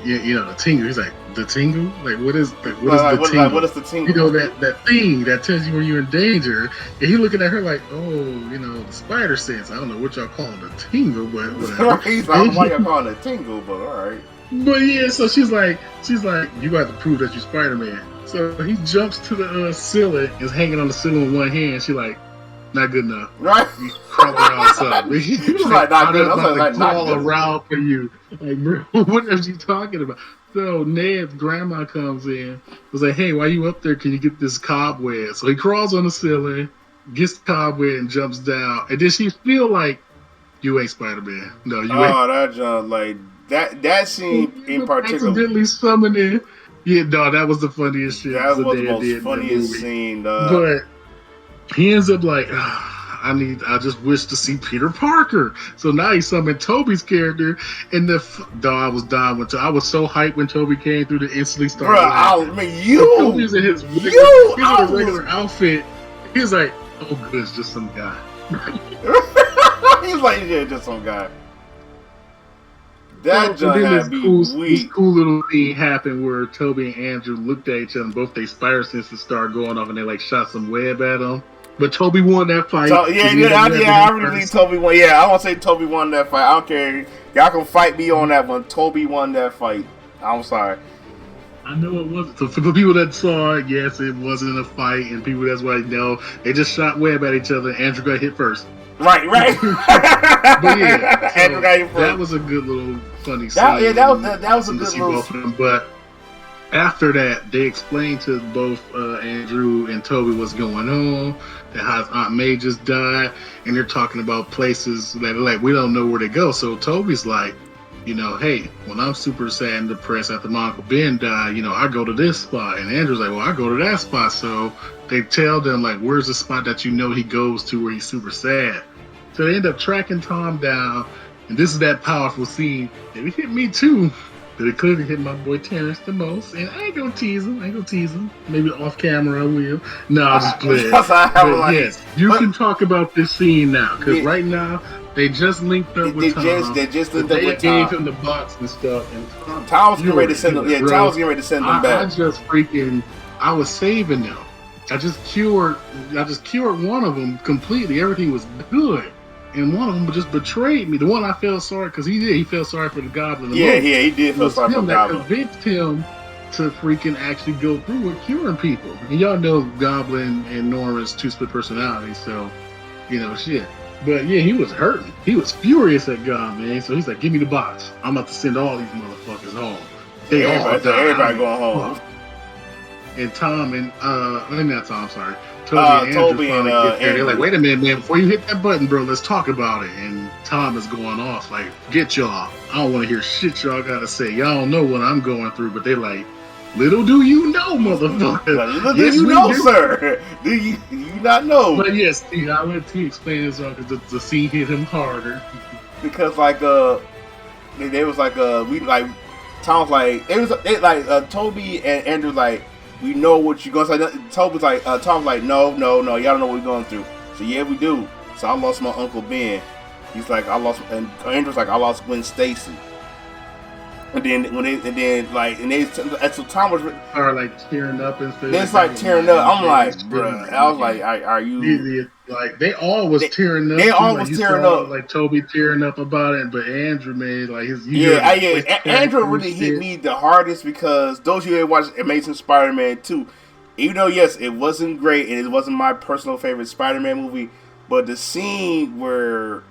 tingle. He's like, the tingle? Like, what is the tingle? What is the tingle? That thing that tells you when you're in danger. And he looking at her like, oh, the spider sense. I don't know what y'all call it, a tingle, but whatever. He's like, I don't know why y'all calling it a tingle, but all right. But yeah, so she's like, you got to prove that you're Spider-Man. So he jumps to the ceiling, is hanging on the ceiling with one hand. She's like, not good enough. Right? You crawl around something. She's like, not good enough. Like, crawl around for you. Like, bro, what are you talking about? So Ned's grandma comes in, was like, hey, why you up there? Can you get this cobweb? So he crawls on the ceiling, gets the cobweb, and jumps down. And then she feel like, you ain't Spider-Man. No, you ain't. Oh, that John, like, that scene in particular. Accidentally summoning. Yeah, no, that was the funniest shit. That was the most funniest scene, But he ends up like, I just wish to see Peter Parker. So now he summoned Toby's character, and I was dying I was so hyped when Toby came through to instantly start. Toby's in his regular outfit. He was like, oh, good, it's just some guy. He's like, yeah, just some guy. That just had me weak. This cool little thing happened where Toby and Andrew looked at each other, and both their spider senses started going off, and they like shot some web at them. But Toby won that fight. I really believe Toby won. Yeah, I want to say Toby won that fight. I don't care. Y'all can fight me on that one. Toby won that fight. I'm sorry. I know it wasn't. So for the people that saw it, yes, it wasn't a fight, and people that's why they just shot web at each other. And Andrew got hit first. Right. But yeah, so Andrew got hit first. That was a good little funny scene. That was a good little. But after that, they explained to both Andrew and Toby what's going on. That how Aunt May just died, and they're talking about places that like we don't know where to go. So Toby's like, you know, hey, when I'm super sad and depressed after my Uncle Ben died, you know, I go to this spot. And Andrew's like, well, I go to that spot. So they tell them, like, where's the spot that you know he goes to where he's super sad? So they end up tracking Tom down. And this is that powerful scene. And it hit me too. But it clearly hit my boy Terrence the most. And I ain't gonna tease him. Maybe off camera I will. No, I'll just play it. But yes, you can talk about this scene now. Because right now, they just linked up with Tom. They just linked up with Tom. They gave him the box and stuff. And Tom was getting ready to send them. Yeah, Tom was getting ready to send them back. I was saving them. I just cured one of them completely. Everything was good. And one of them just betrayed me. The one I felt sorry, because he felt sorry for the goblin. Yeah, he did feel sorry for the goblin. That convinced him to freaking actually go through with curing people. And y'all know Goblin and Norman's two split personalities, so, you know, shit. But yeah, he was hurting. He was furious at God, man. So he's like, give me the box. I'm about to send all these motherfuckers home. Everybody going home. And Tom and, not Tom, sorry. Toby and Andrew. They're like, wait a minute, man, before you hit that button, bro, let's talk about it. And Tom is going off like, forget y'all. I don't want to hear shit y'all gotta say. Y'all don't know what I'm going through, but they're like, little do you know, motherfucker. Little do you know, sir. Do you not know? But yes, I let T explain this because the scene hit him harder. Because they was like we like Tom's like Toby and Andrew like, we know what you're going to say. Toby's like, Tom's like, no, y'all don't know what we're going through. So yeah, we do. So I lost my Uncle Ben. He's like, and Andrew's like, I lost Gwen Stacy. And then so Tom was like tearing up and stuff. It's like tearing up. I'm like, bruh. I was like, are you? Like they all was tearing up. They all was tearing up. Like Toby tearing up about it, but Andrew made like his. Andrew really hit me the hardest because those of you that watched Amazing Spider-Man 2, even though yes, it wasn't great and it wasn't my personal favorite Spider-Man movie, but the scene where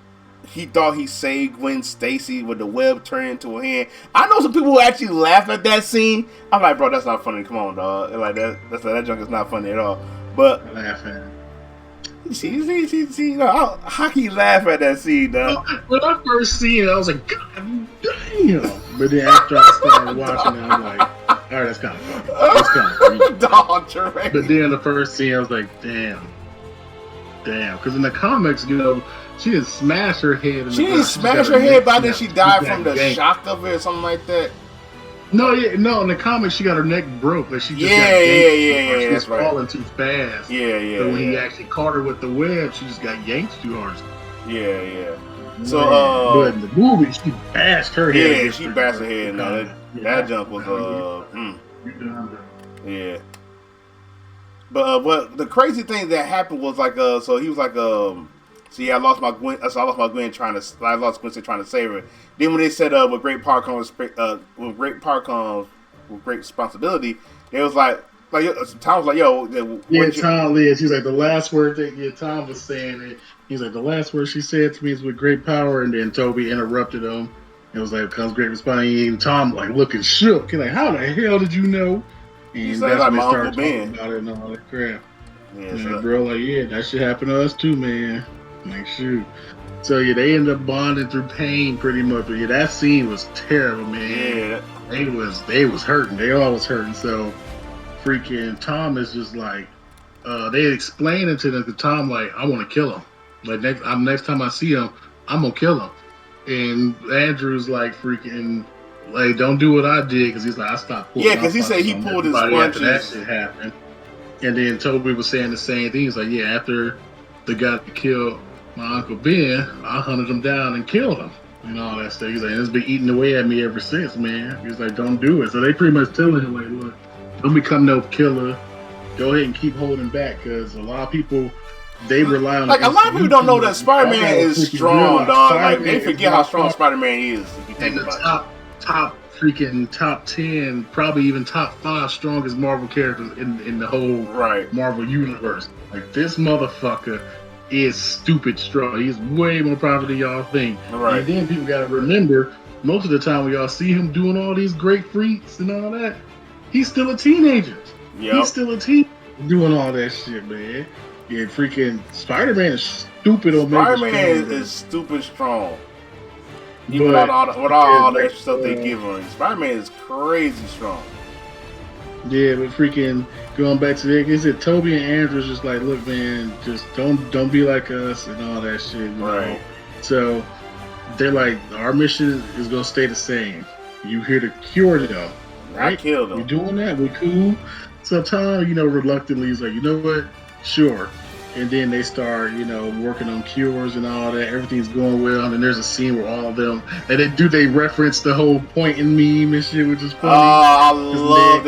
he thought he saved Gwen Stacy with the web turning into a hand. I know some people who actually laugh at that scene. I'm like, bro, that's not funny. Come on, dog. Like that junk is not funny at all. But I laugh at it. See, how can you laugh at that scene, dog? When I first seen it, I was like, God damn. But then after I started watching it, I'm like, all right, that's kind of funny. That's kind of dog, But then the first scene, I was like, damn. Because in the comics, you know, she didn't smash her head. She didn't smash her head, but I think she died from the shock of it or something like that. No, in the comics, she got her neck broke. Like she just she was falling too fast. So when he actually caught her with the web, she just got yanked too hard. So, but in the movie, she bashed her head. Yeah, she bashed her head. No, that jump was But what the crazy thing that happened was like so he was like so yeah, I lost my Gwen trying to save her. Then when they said with great power comes with great responsibility, it was like Tom was like, yo, Tom Lee, she's like the last word that Tom was saying it. He's like the last word she said to me is with great power, and then Toby interrupted him. It was like comes great responsibility. And Tom like looking shook. He's like, how the hell did you know? And that's when they started talking about it and all that crap. And bro, like, yeah, that shit happened to us too, man. Like, shoot. So yeah, they ended up bonding through pain pretty much. But yeah, that scene was terrible, man. Yeah. They was hurting. They all was hurting. So freaking Tom is just like, they explained it to them. Tom like, I want to kill him. Like next time I see him, I'm gonna kill him. And Andrew's like freaking. Like, don't do what I did, because he's like, I stopped pulling. Yeah, because he said he pulled his punches. That shit happened. And then Toby was saying the same thing. He's like, yeah, after the guy that killed my Uncle Ben, I hunted him down and killed him. And all that stuff. He's like, it's been eating away at me ever since, man. He's like, don't do it. So they pretty much telling him, like, look, don't become no killer. Go ahead and keep holding back, because a lot of people, they rely on... Like, a lot of people don't know that Spider-Man is strong, dog. Like, they forget how strong Spider-Man is, if you think about it. Top 10, probably even top 5 strongest Marvel characters in the whole Marvel universe. Like, this motherfucker is stupid strong. He's way more powerful than y'all think. And then people gotta remember, most of the time when y'all see him doing all these great freaks and all that, he's still a teenager. He's still a teen doing all that shit, man. Yeah, freaking Spider-Man is stupid. Spider-Man is stupid strong. Even with But all the extra stuff they give him, Spider-Man is crazy strong. yeah, but freaking going back to that, is it Toby and Andrew's just like, look, man, just don't be like us and all that shit, you know? So they're like, our mission is gonna stay the same. You here to cure them, right? Not kill them. You doing that? We cool. So Tom, reluctantly is like, you know what? Sure. And then they start, working on cures and all that. Everything's going well. And there's a scene where all of them, and they reference the whole point in meme and shit, which is funny. I love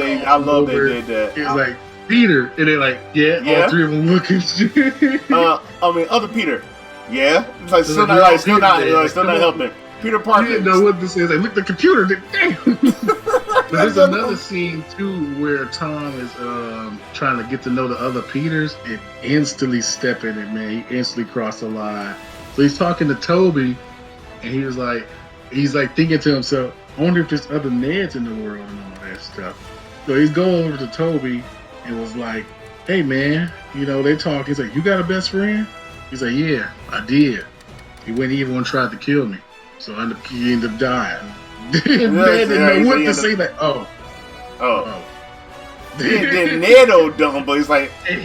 they did that. It's like, Peter. And they're like, yeah, all three of them look and shit. Other Peter. Yeah. It's like, still not helping. Peter Parker. You didn't know what this is. Like, look, the computer. Damn. But there's another scene too where Tom is trying to get to know the other Peters and instantly step in it, man. He instantly crossed the line. So he's talking to Toby, and he's like thinking to himself, I wonder if there's other Neds in the world and all that stuff. So he's going over to Toby and was like, hey man, they talk. He's like, you got a best friend? He's like, yeah, I did. He went evil and tried to kill me. So he ended up dying. Ned didn't know what to say. Like, oh. Then Ned dumb, but he's like, and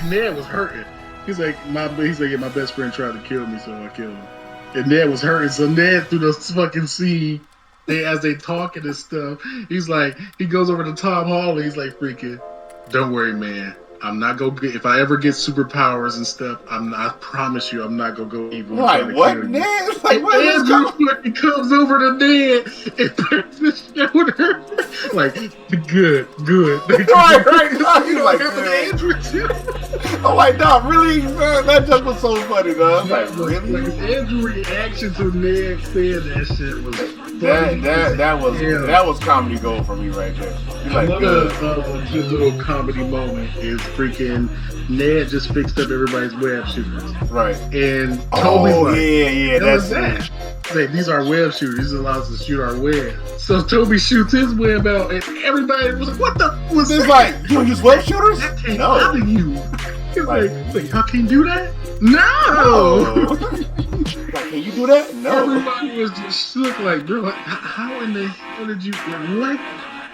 Ned was hurting. He's like, my best friend tried to kill me, so I killed him. And Ned was hurting, so Ned through the fucking scene, as they talking and stuff, he's like, he goes over to Tom Hardy. He's like, freaking, don't worry, man. I'm not gonna get, if I ever get superpowers and stuff, I promise you I'm not gonna go evil. Like, what, Ned? Like, what is Andrew comes over to Ned and pats his shoulder. Like, good. Right. He's like, Andrew too. I'm like, dog, really? That joke was so funny, though. I was like, really? Like, Andrew's reaction to Ned saying that shit was funny. That was comedy gold for me right there. He's like, another good little comedy moment is freaking Ned just fixed up everybody's web shooters. Right. And Toby's like, that's that. Like, these are web shooters. These allow us to shoot our web. So Toby shoots his web out, and everybody was like, what the was this? That? Like, you don't use web shooters? That came out of you. He's like, y'all can't do that? No! Like, can you do that? No. Everybody was just shook, like, bro, how in the hell did you, what?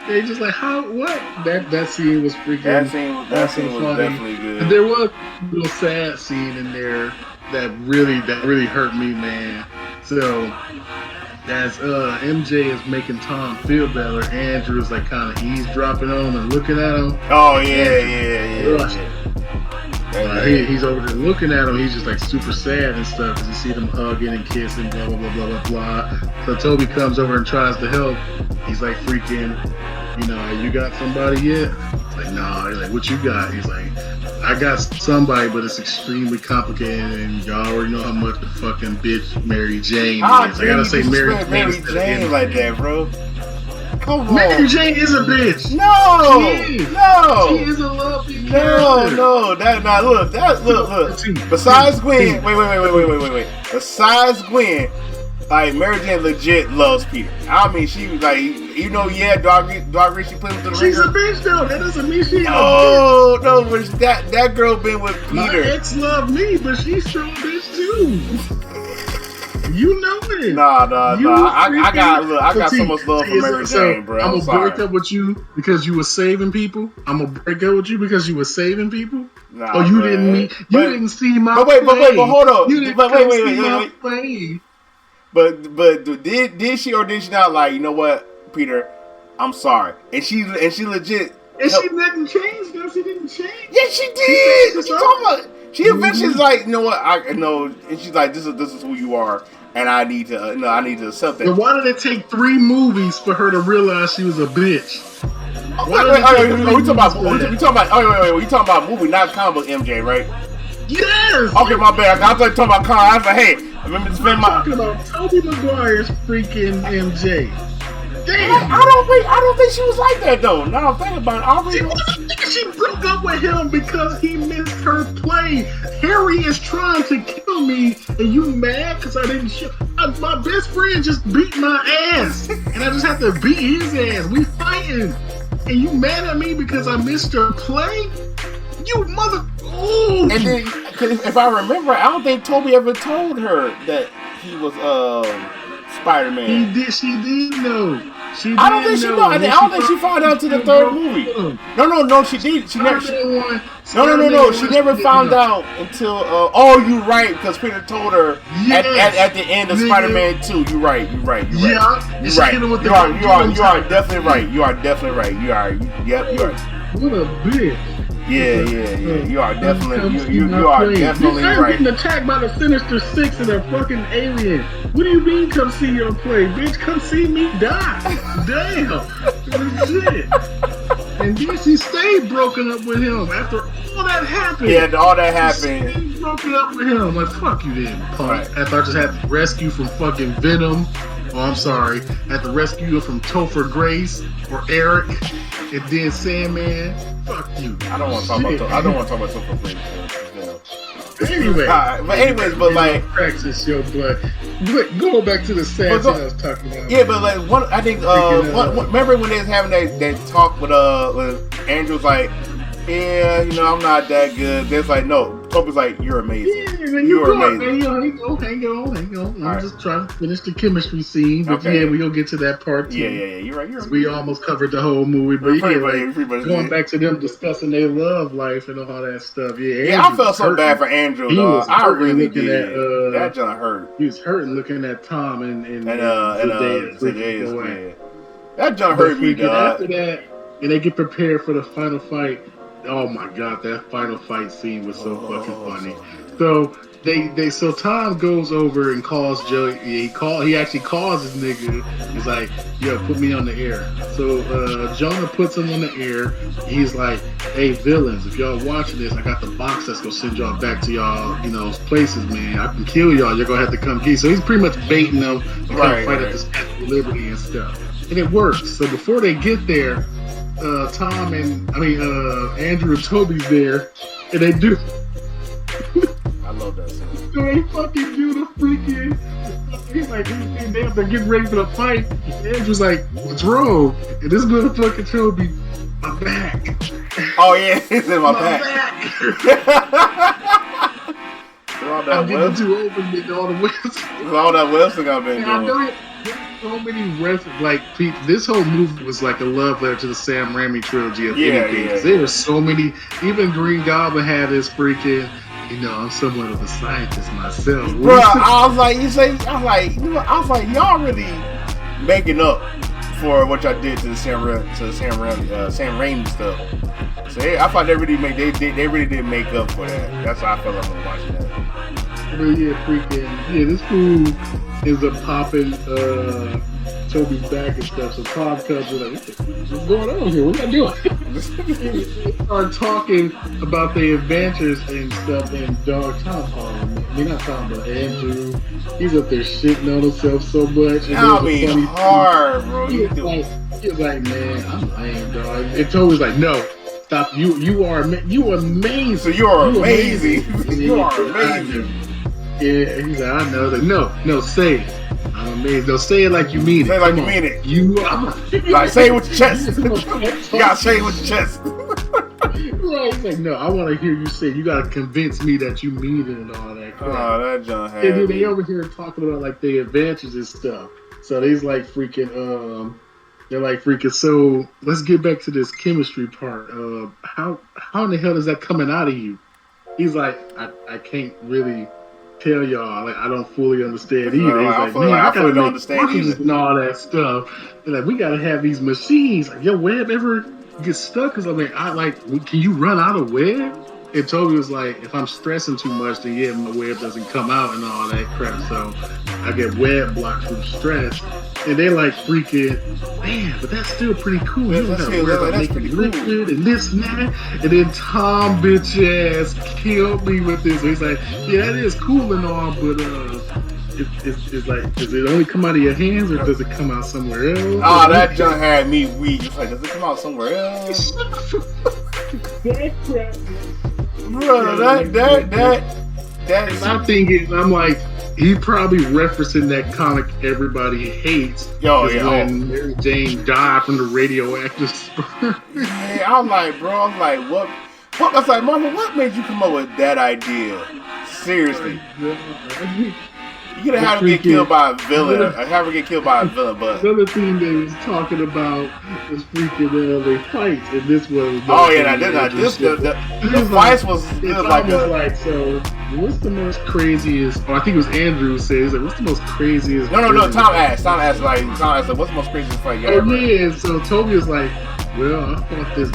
They just like, how, what? That scene was freaking That scene was funny. definitely good. And there was a little sad scene in there that really hurt me, man. So as MJ is making Tom feel better, Andrew is like kind of eavesdropping on him and looking at him. Oh yeah. He's over there looking at him. He's just like super sad and stuff because you see them hugging and kissing, blah blah blah blah blah blah. So Toby comes over and tries to help. He's like, freaking, you got somebody yet? It's like, nah. He's like, what you got? He's like, I got somebody, but it's extremely complicated, and y'all already know how much the fucking bitch Mary Jane is. I gotta say Mary Jane like that, bro. Come on. Mary Jane is a bitch. No. She is a lovely character. Look. Besides Gwen, wait. Besides Gwen, like, Mary Jane legit loves Peter. I mean, she was like, dog she put him to the She's ringer. a bitch though. That doesn't mean she's No, but that girl been with Peter. My ex loved me, but she's still a bitch too. You know it. Nah. I got so much love for Mary Jane, bro. I'm gonna break up with you because you were saving people. I'm gonna break up with you because you were saving people. Nah, oh, you didn't see my. But hold on. Wait. But did she or did she not, like, you know what, Peter? I'm sorry. And she legit. And she didn't change. No, she didn't change. Yeah, she did. What you talking about? She eventually is like, you know what? I know, and she's like, this is who you are, and I need to accept that. But why did it take 3 movies for her to realize she was a bitch? We talking about movie, not comic book MJ, right? Yes. Okay, my bad. I was talking about comic. I was like, hey, I remember to spend my. I'm talking about Tobey Maguire's freaking MJ. Damn. I don't think she was like that though. Now I'm thinking about it. She broke up with him because he missed her play. Harry is trying to kill me, and you mad because I didn't show. My best friend just beat my ass, and I just have to beat his ass. We fighting, and you mad at me because I missed her play? You mother. Ooh. And then, if I remember, I don't think Toby ever told her that he was Spider-Man. She did know. I don't think she know. I don't think she found out to the third movie. No, she did. She never. No. She never found out until. You're right, because Peter told her at the end of Spider-Man 2. You're right. You're right. You are definitely right. You are definitely right. You are. Yep. You are. What a bitch. Yeah. You are definitely. You are definitely right. I'm getting attacked by the Sinister Six and a fucking alien. What do you mean? Come see your play, bitch. Come see me die. Damn. Shit. And then she stayed broken up with him after all that happened. Yeah, all that happened. She stayed broken up with him. Like, fuck you then, punk. Right. After I just had to rescue from fucking Venom. Oh, I'm sorry. I had to rescue you from Topher Grace or Eric. And then Sandman. Fuck you. I don't want to talk about Topher Grace. Anyway, but like practice your blood. But going back to the sad thing I was talking about. Yeah, but like I think remember when they was having that talk with Andrew was like, yeah, I'm not that good. There's like, no, Toby's like, you're amazing. Yeah, man, you're amazing. Hang on. I'm just trying to finish the chemistry scene, but yeah, we'll get to that part too. Yeah, you're right. We almost covered the whole movie, but going back to them discussing their love life and all that stuff. Yeah, I felt so bad for Andrew. I really did. That John hurt. He was hurting looking at Tom and Zendaya. That John hurt me, dog. After that, and they get prepared for the final fight. Oh my god, that final fight scene was so fucking funny. So so Tom goes over and calls Joey. He actually calls his nigga. He's like, yo, put me on the air. So Jonah puts him on the air. He's like, hey villains, if y'all watching this, I got the box that's gonna send y'all back to y'all, places, man. I can kill y'all. You're gonna have to come get. So he's pretty much baiting them to come fight at the Statue of Liberty and stuff. And it works. So before they get there, Andrew and Toby's there, and they do. I love that scene. So they fucking do the freaking. He's like, they're getting ready for the fight. Andrew's like, what's wrong? And this motherfucking Toby, my back. Oh yeah, it's in my back. I'm getting too open with all the webs. All that Wilson I've been doing. So many this whole movie was like a love letter to the Sam Raimi trilogy of anything. There were so many. Even Green Goblin had this freaking. I'm somewhat of a scientist myself. Bro, I was like, y'all really making up for what y'all did to the Sam Raimi stuff. So I thought they really did make up for that. That's how I felt like when watching that. But this fool is a popping Toby's back and stuff. So Tom comes and like, what's going on here? What am I doing? They start talking about the adventures and stuff, and not Tom, but Andrew. He's up there shitting on himself so much. And hard, bro. He was like, man, I'm lame, dog. And Toby's like, no. Stop! You are amazing. So you are amazing. You are amazing. Yeah, he's like, I know that. No, say it. I'm amazing. No, say it like you mean it. Say it like you mean it. Like, say it with your chest. You gotta say it with your chest. Right, he's like, no, I want to hear you say it. You gotta convince me that you mean it and all that crap. Oh, that John had and then they over here talking about like the adventures and stuff. So they's like freaking so let's get back to this chemistry part. How in the hell is that coming out of you? He's like, I can't really tell y'all. Like, I don't fully understand either. He's like, man, I gotta don't understand either. And all that stuff. They're like, we gotta have these machines. Like, your web ever get stuck? Cause can you run out of web? And Toby was like, if I'm stressing too much, then yeah, my web doesn't come out and all that crap. So I get web blocked from stress. And they're like freaking, man, but that's still pretty cool. You don't have to worry about making liquid and this and that. And then Tom bitch ass killed me with this. He's like, yeah, that is cool and all, but it's like, does it only come out of your hands or does it come out somewhere else? Oh, that junk had me weak. It's like, does it come out somewhere else? That crap. Bro, that my thing is, I'm like, he probably referencing that comic everybody hates. When Mary Jane died from the radioactive sperm. Hey, I'm like, what? I was like, Mama, what made you come up with that idea? Seriously. You could have him get killed by a villain. Have him get killed by a villain, but another thing they was talking about was freaking they fights, and this was. Oh yeah, the fights was like so. What's the most craziest? Or I think it was Andrew says like, what's the most craziest? No. Tom asked like, what's the most craziest fight you ever? Yeah. So Toby was like, well, I fought this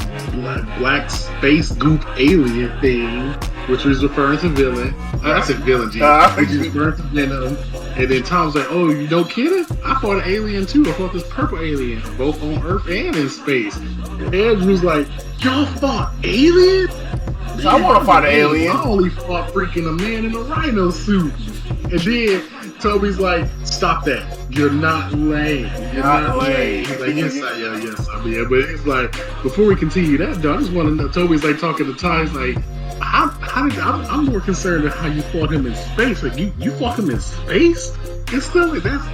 black space goop alien thing, which was referring to villain. I said villain, which is referring to Venom. And then Tom's like, oh, you no kidding? I fought an alien too. I fought this purple alien, both on Earth and in space. Andrew's like, y'all fought aliens? So I want to fight an alien. I only fought freaking a man in a rhino suit. And then Toby's like, stop that. You're not lame. You're not lame. He's like, yes, I mean, but it's like, before we continue that, though, I just want to know, Toby's like talking to Ty, he's like, I'm more concerned with how you fought him in space. Like, you fought him in space? It's still like, that's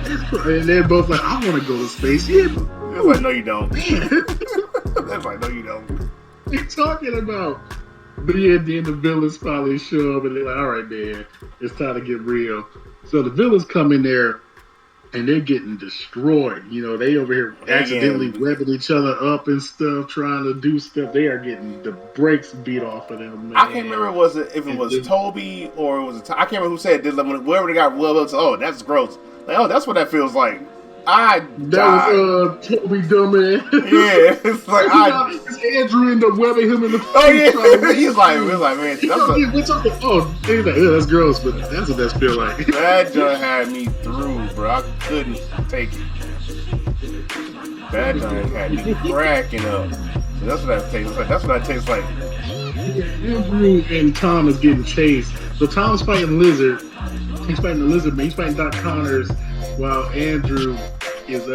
and they're both like, I want to go to space. Yeah, but it's like, no, you don't. That's like, no, you don't. What are you talking about? But yeah, then the villains finally show up and they're like, all right, man, it's time to get real. So the villains come in there and they're getting destroyed. You know, they over here accidentally webbing each other up and stuff, trying to do stuff. They are getting the brakes beat off of them, man. I can't remember if it was Toby or it was I can't remember who said this. Whoever they got webbed up, oh, that's gross. Like, oh, that's what that feels like. That was Toby Dumbass. Yeah, it's like it's Andrew in the webbing him in the face. Oh yeah, he's like, man, he's like, yeah, that's gross, but that's what that feel like. That just had me through, bro. I couldn't take it. That just had me cracking up. So that's what that tastes like. That's what that tastes like. Andrew and Tom is getting chased. So Tom's fighting Lizard. He's fighting the Lizard man. He's fighting Doc Connors, while Andrew is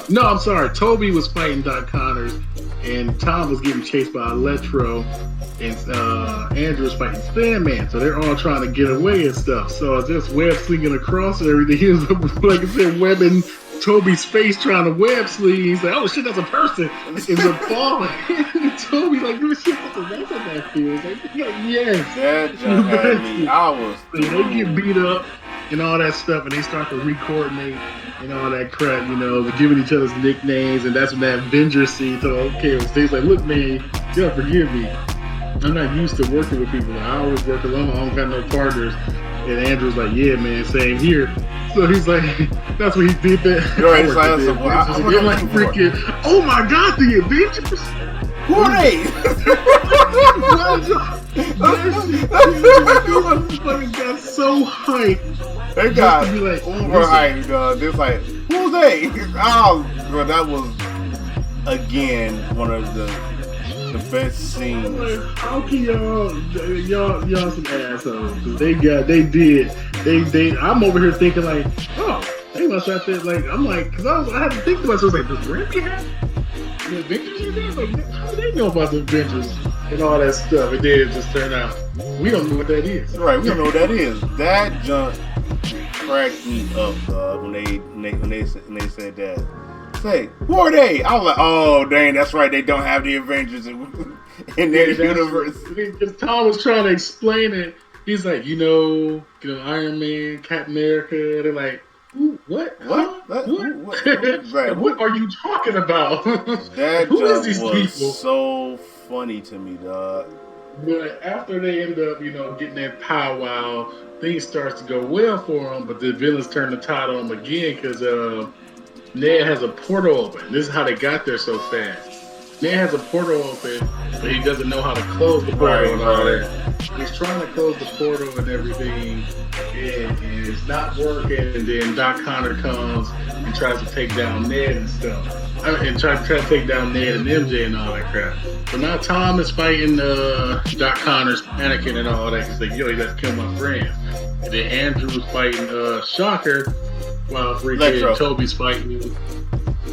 no, I'm sorry. Toby was fighting Doc Connors, and Tom was getting chased by Electro, and Andrew was fighting Sandman. So they're all trying to get away and stuff. So just web slinging across and everything. He was, like I said, webbing Toby's face, trying to web sling. He's like, oh shit, that's a person. It's a falling. Toby like, oh shit, that's what that feels like. Yes. That just had me. I was. They get beat up and all that stuff, and they start to re-coordinate and all that crap, you know, they're giving each other's nicknames, and that's when that Avenger scene, so okay, Steve's like, look man, you gotta forgive me. I'm not used to working with people. I always work alone, I don't got no partners. And Andrew's like, yeah man, same here. So he's like, that's what he did that. Right, I'm like freaking, oh my god, the Avengers? Who are they? That's so hyped. They got like, uber hyped, dog. They're like, who's they? Oh, bro, that was again one of the best scenes. Like, how can y'all some assholes? Cause they did. I'm over here thinking like, oh, they must have to like. I'm like, cause I had to think to myself like, does Randy have the Avengers in there? Like, how do they know about the Avengers and all that stuff? And then it just turned out we don't know what that is. Right, we don't know what that is. That junk cracked me up, dog, when they said that. Say, who are they? I was like, oh dang, that's right. They don't have the Avengers in their universe. Because Tom was trying to explain it. He's like, you know, Iron Man, Captain America. They're like, what? Right. What are you talking about? That who is these was people? So funny to me, dog. But after they end up, getting that powwow, things starts to go well for them. But the villains turn the tide on them again because Ned has a portal open. This is how they got there so fast. Ned has a portal open, but he doesn't know how to close the portal and all that. He's trying to close the portal and everything, and it's not working. And then Doc Connor comes and tries to take down Ned and stuff. And try to take down Ned and MJ and all that crap. So now Tom is fighting Doc Connor's panicking and all that. He's like, yo, you got to kill my friends. And then Andrew was fighting Shocker while freaking Toby's fighting.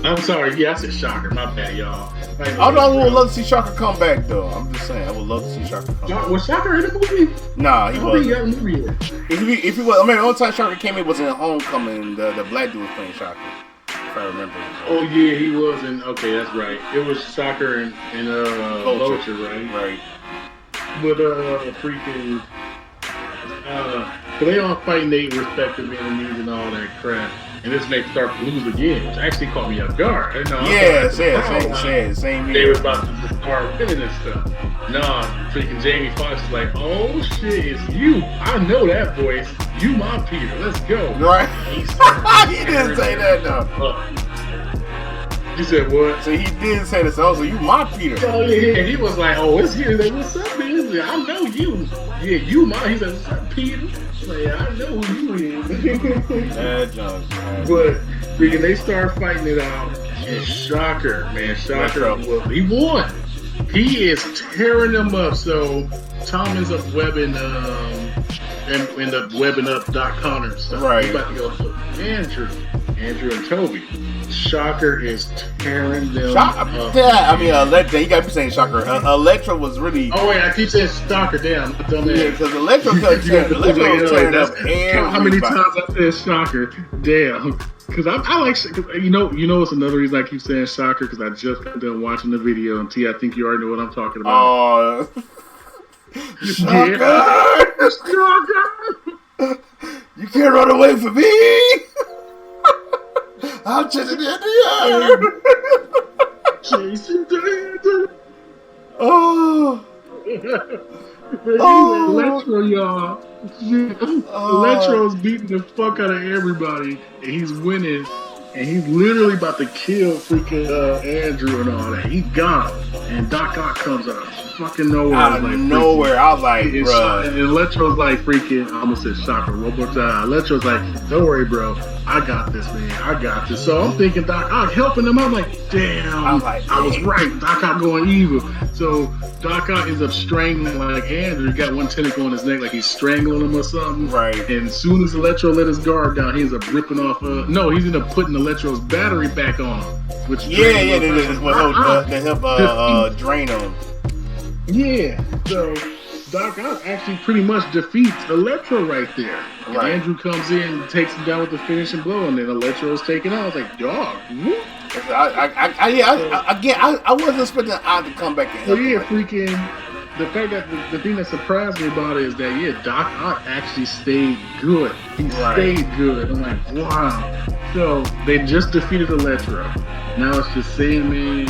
I'm sorry, yeah, I said Shocker. My bad, y'all. I would love to see Shocker come back, though. I'm just saying, I would love to see Shocker come back. Was Shocker in the movie? Nah, he wasn't. He got a movie yet. If he was, I mean, the only time Shocker came in was in Homecoming. The black dude was playing Shocker, if I remember. Oh yeah, he was in. Okay, that's right. It was Shocker and Vulture, right? Right. But freaking, But they all fighting their respective enemies and all that crap. And this makes start to lose again, which actually caught me off guard. I didn't know. Same They here. were about to just start winning and stuff. Nah, freaking Jamie Foxx is like, oh shit, it's you. I know that voice. You my Peter. Let's go. Right. He didn't say that though. You said what? So he did say this. Oh, so you my Peter. Oh yeah, he was like, oh, it's here. Like, what's up, man? He's like, I know you. Yeah, you my. He's like, what's up, Peter? Like, I know who you is. But freaking, they start fighting it out. And Shocker, man, Shocker, he won. He is tearing them up. So Tom ends up webbing, end up webbing up Doc Connor and stuff. Right. He's about to go for Andrew and Toby. Shocker is tearing them up. Yeah, I mean, Electra, you gotta be saying Shocker. Electra was really. Oh, wait, I keep saying Shocker, damn. Yeah, because Electra was tearing up everybody. How many times I said Shocker? Damn. Because I like, you know, it's another reason I keep saying Shocker, because I just got done watching the video, and T, I think you already know what I'm talking about. Oh, Shocker! Yeah. Shocker! You can't run away from me! I'll chase it in the air! Chasing the Oh! Electro, y'all. Electro's beating the fuck out of everybody, and he's winning, and he's literally about to kill freaking Andrew and all that. He got him, and Doc Ock comes out of fucking nowhere. Out of nowhere, I was like, bro. And Electro's like freaking, I almost said Shocker one more time. Electro's like, don't worry, bro. I got this, man. I got this. So I'm thinking Doc Ock helping him. I'm like, damn. I was right. Doc Ock going evil. So Doc Ock ends up strangling like Andrew. He got one tentacle on his neck, like he's strangling him or something. Right. And as soon as Electro let his guard down, he ends up ripping off. No, he's end up putting Electro's battery back on him. Which they help drain him. Yeah. So Doc Ock actually pretty much defeats Electro right there. And Andrew comes in and takes him down with the finishing blow, and then Electro's taken out. I was like, dog. I wasn't expecting Ock to come back and help. Yeah, freaking. The fact that the thing that surprised me about it is that Doc Ock actually stayed good. He stayed good. I'm like, wow. So they just defeated Electro. Now it's just Sandman,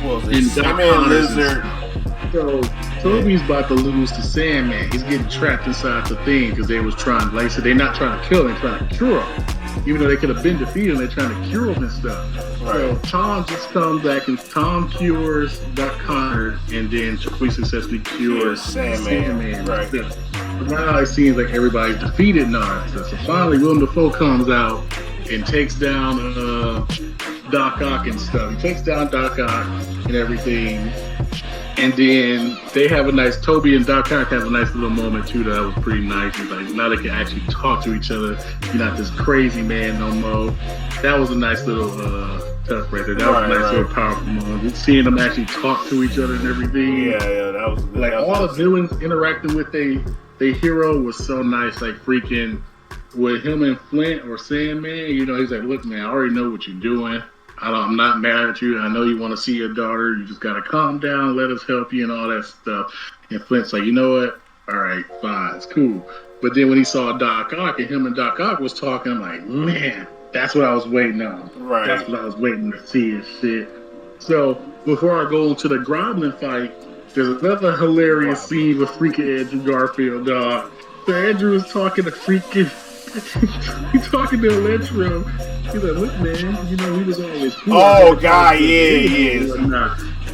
what was it? Sandman, Lizard. So Toby's about to lose to Sandman. He's getting trapped inside the thing because they was trying, like I said, they're not trying to kill him, they're trying to cure him. Even though they could have been defeated, they're trying to cure him and stuff. Right. So Tom just comes back and Tom cures Doc Connor, and then Toby successfully cures Sandman. Right. But now it seems like everybody's defeated now. So finally Willem Dafoe comes out and takes down Doc Ock and stuff. He takes down Doc Ock and everything. And then they have a nice, Toby and Doc Ock have a nice little moment too that was pretty nice. It's like now they can actually talk to each other. You're not this crazy man no more. That was a nice little touch right there. That was a nice little powerful moment. Seeing them actually talk to each other and everything. Yeah, that was good. Like all the villains interacting with their hero was so nice. Like freaking with him and Flint or Sandman, you know, he's like, look man, I already know what you're doing. I'm not mad at you. I know you want to see your daughter. You just got to calm down, let us help you and all that stuff. And Flint's like, you know what? All right, fine. It's cool. But then when he saw Doc Ock and him and Doc Ock was talking, I'm like, man, that's what I was waiting on. Right. That's what I was waiting to see and shit. So before I go to the Goblin fight, there's another hilarious scene with freaking Andrew Garfield, dog. So Andrew is talking to freaking... He's talking to Electro. He's like, look, man, you know, he was always cool. Oh, God, yeah, he is.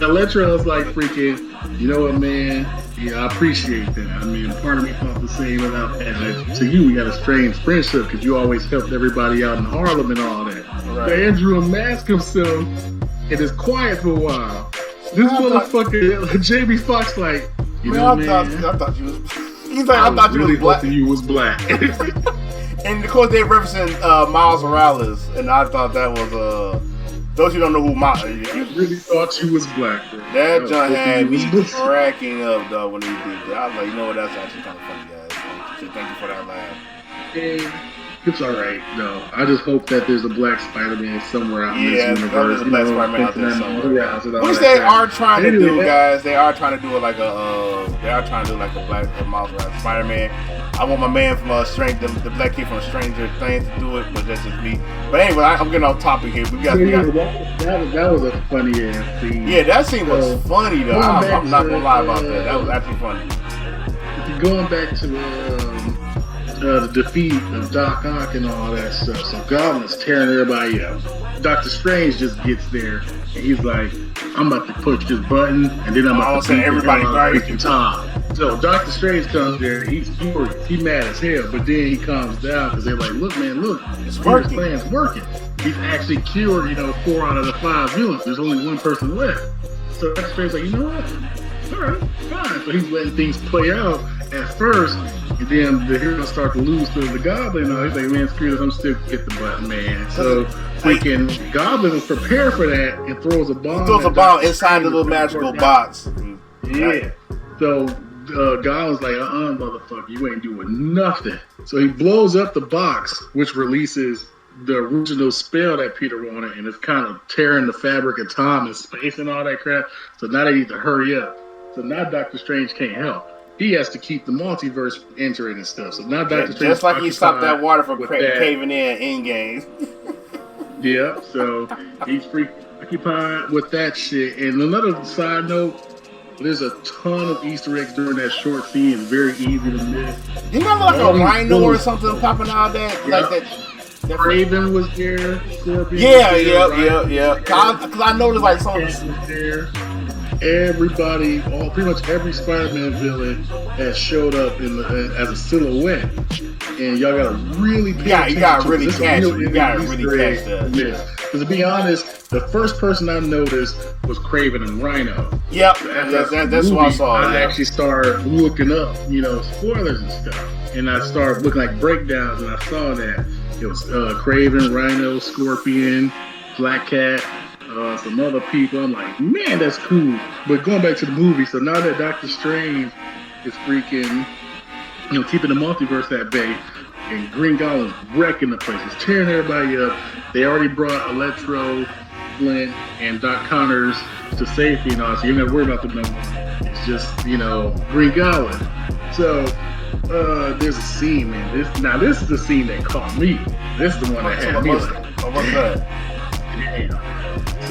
Electro's like, freaking, you know what, man? Yeah, I appreciate that. I mean, part of me thought the same about that. Like, to you, we got a strange friendship because you always helped everybody out in Harlem and all that. Right. But Andrew unmasked himself and is quiet for a while. This motherfucker, Jamie Foxx, like, you know, man. I thought you was... He's like, I thought you was black. You was black. And of course they represent Miles Morales, and I thought that was those who don't know who Miles is. I really thought you was black, bro. That John had me cracking up though when he did that. I was like, you know what, that's actually kind of funny, guys. So thank you for that laugh. And It's all right. No, I just hope that there's a black Spider-Man somewhere out in this Yeah, universe. there's a black Spider-Man out there somewhere. Which Which they are trying to do, guys. They are trying to do it like a black Miles Morales Spider-Man. I want my man from the black kid from Stranger Things to do it, but that's just me. But anyway, I'm getting off topic here. That was a funny ass scene. Yeah, that scene was funny though. I'm not gonna lie about that. That was actually funny. Going back to the defeat of Doc Ock and all that stuff. So Goblin's tearing everybody up. Doctor Strange just gets there and he's like, I'm about to push this button and then I'm about to beat everybody freaking Tom. So Doctor Strange comes there, he's furious, he's mad as hell, but then he calms down because they're like, look, it's working. His plan's working. He's actually cured, 4 out of the 5 villains. There's only one person left. So Doctor Strange's like, you know what? Alright, fine. So he's letting things play out at first, and then the heroes start to lose to the Goblin. He's like, man, screw this, I'm still gonna get the button, man. So freaking Goblin was prepared for that and throws a bomb. Inside the little magical box. Yeah. So Goblin's like, motherfucker, you ain't doing nothing. So he blows up the box, which releases the original spell that Peter wanted, and it's kind of tearing the fabric of time and space and all that crap. So now they need to hurry up. So now Doctor Strange can't help. He has to keep the multiverse entering and stuff. So now Doctor Strange, just like he stopped that water from caving in game. Yeah, so he's preoccupied with that shit. And another side note, there's a ton of Easter eggs during that short scene. It's very easy to miss. You remember like a rhino or something popping out of that? Yeah. Like that Raven was there. Scorpion was there, Because I noticed like some was there. Everybody, pretty much every Spider-Man villain has showed up as a silhouette, and y'all gotta really pay attention. You gotta really catch that. Because to be honest, the first person I noticed was Kraven and Rhino. Yep, that's what I saw. I actually started looking up, spoilers and stuff, and I started looking like breakdowns, and I saw that it was Kraven, Rhino, Scorpion, Black Cat. Some other people. I'm like, man, that's cool. But going back to the movie, so now that Doctor Strange is freaking, keeping the multiverse at bay, and Green Goblin's wrecking the place, he's tearing everybody up. They already brought Electro, Flint, and Doc Connors to safety and all, so you don't have to worry about them no more. It's just, Green Goblin. So there's a scene, man. This is the scene that caught me. This is the one that had me like, what's that? Damn.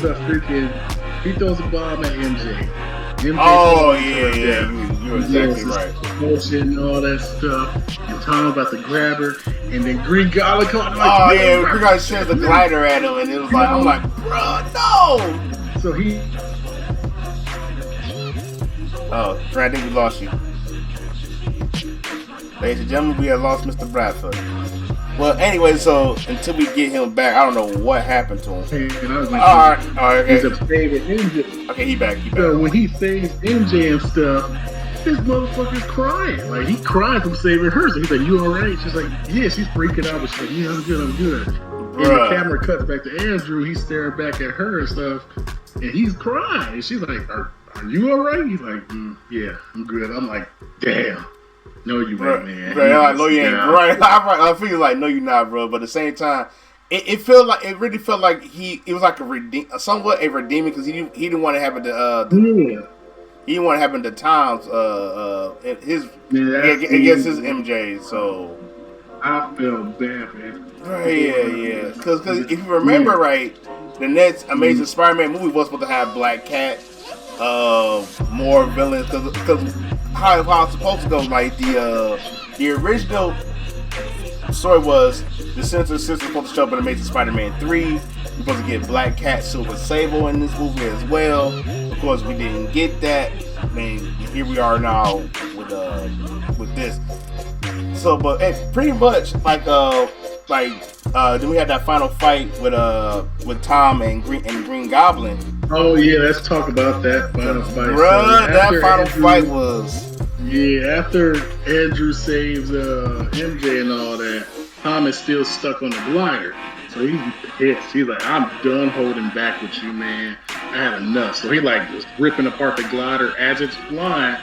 The freaking, he throws a bomb at MJ. You're exactly right. Bullshit and all that stuff. And Tom about to grab her, and then Green Goblin caught him. Green Goblin shares the glider at him, and it was like, I'm like, bro, no. So he. Oh, I think we lost you. Ladies and gentlemen, we have lost Mr. Bradford. Well, anyway, so until we get him back, I don't know what happened to him. All right, okay. He's a favorite MJ. Okay, he back. So when he saves MJ and stuff, this motherfucker's crying. Like, he cried from saving her. So he's like, you alright? She's like, yeah, she's freaking out. But she's like, yeah, I'm good. Bruh. And the camera cuts back to Andrew. He's staring back at her and stuff. And he's crying. And she's like, are you alright? He's like, yeah, I'm good. I'm like, damn. No, you ain't, man. Bro, I know you ain't. Right. I feel like, no, you're not, bro. But at the same time, it really felt like it was like somewhat a redeeming, because he didn't want to happen to he didn't want to happen to Tom's against his MJ. So I feel bad, man. Right, yeah. Because if you remember right, the next Amazing Spider-Man movie was supposed to have Black Cat, more villains, because how it's supposed to go. Like the original story was the Sinister Six was supposed to show up in Amazing Spider-Man 3. We're supposed to get Black Cat, Silver Sable in this movie as well. Of course, we didn't get that. I mean, here we are now with this. So, but pretty much then we had that final fight with Tom and Green Goblin. Oh yeah, let's talk about that final fight. Bruh, that final fight was. Yeah, after Andrew saves MJ and all that, Tom is still stuck on the glider. So he's pissed. He's like, I'm done holding back with you, man. I had enough. So he was ripping apart the glider as it's flying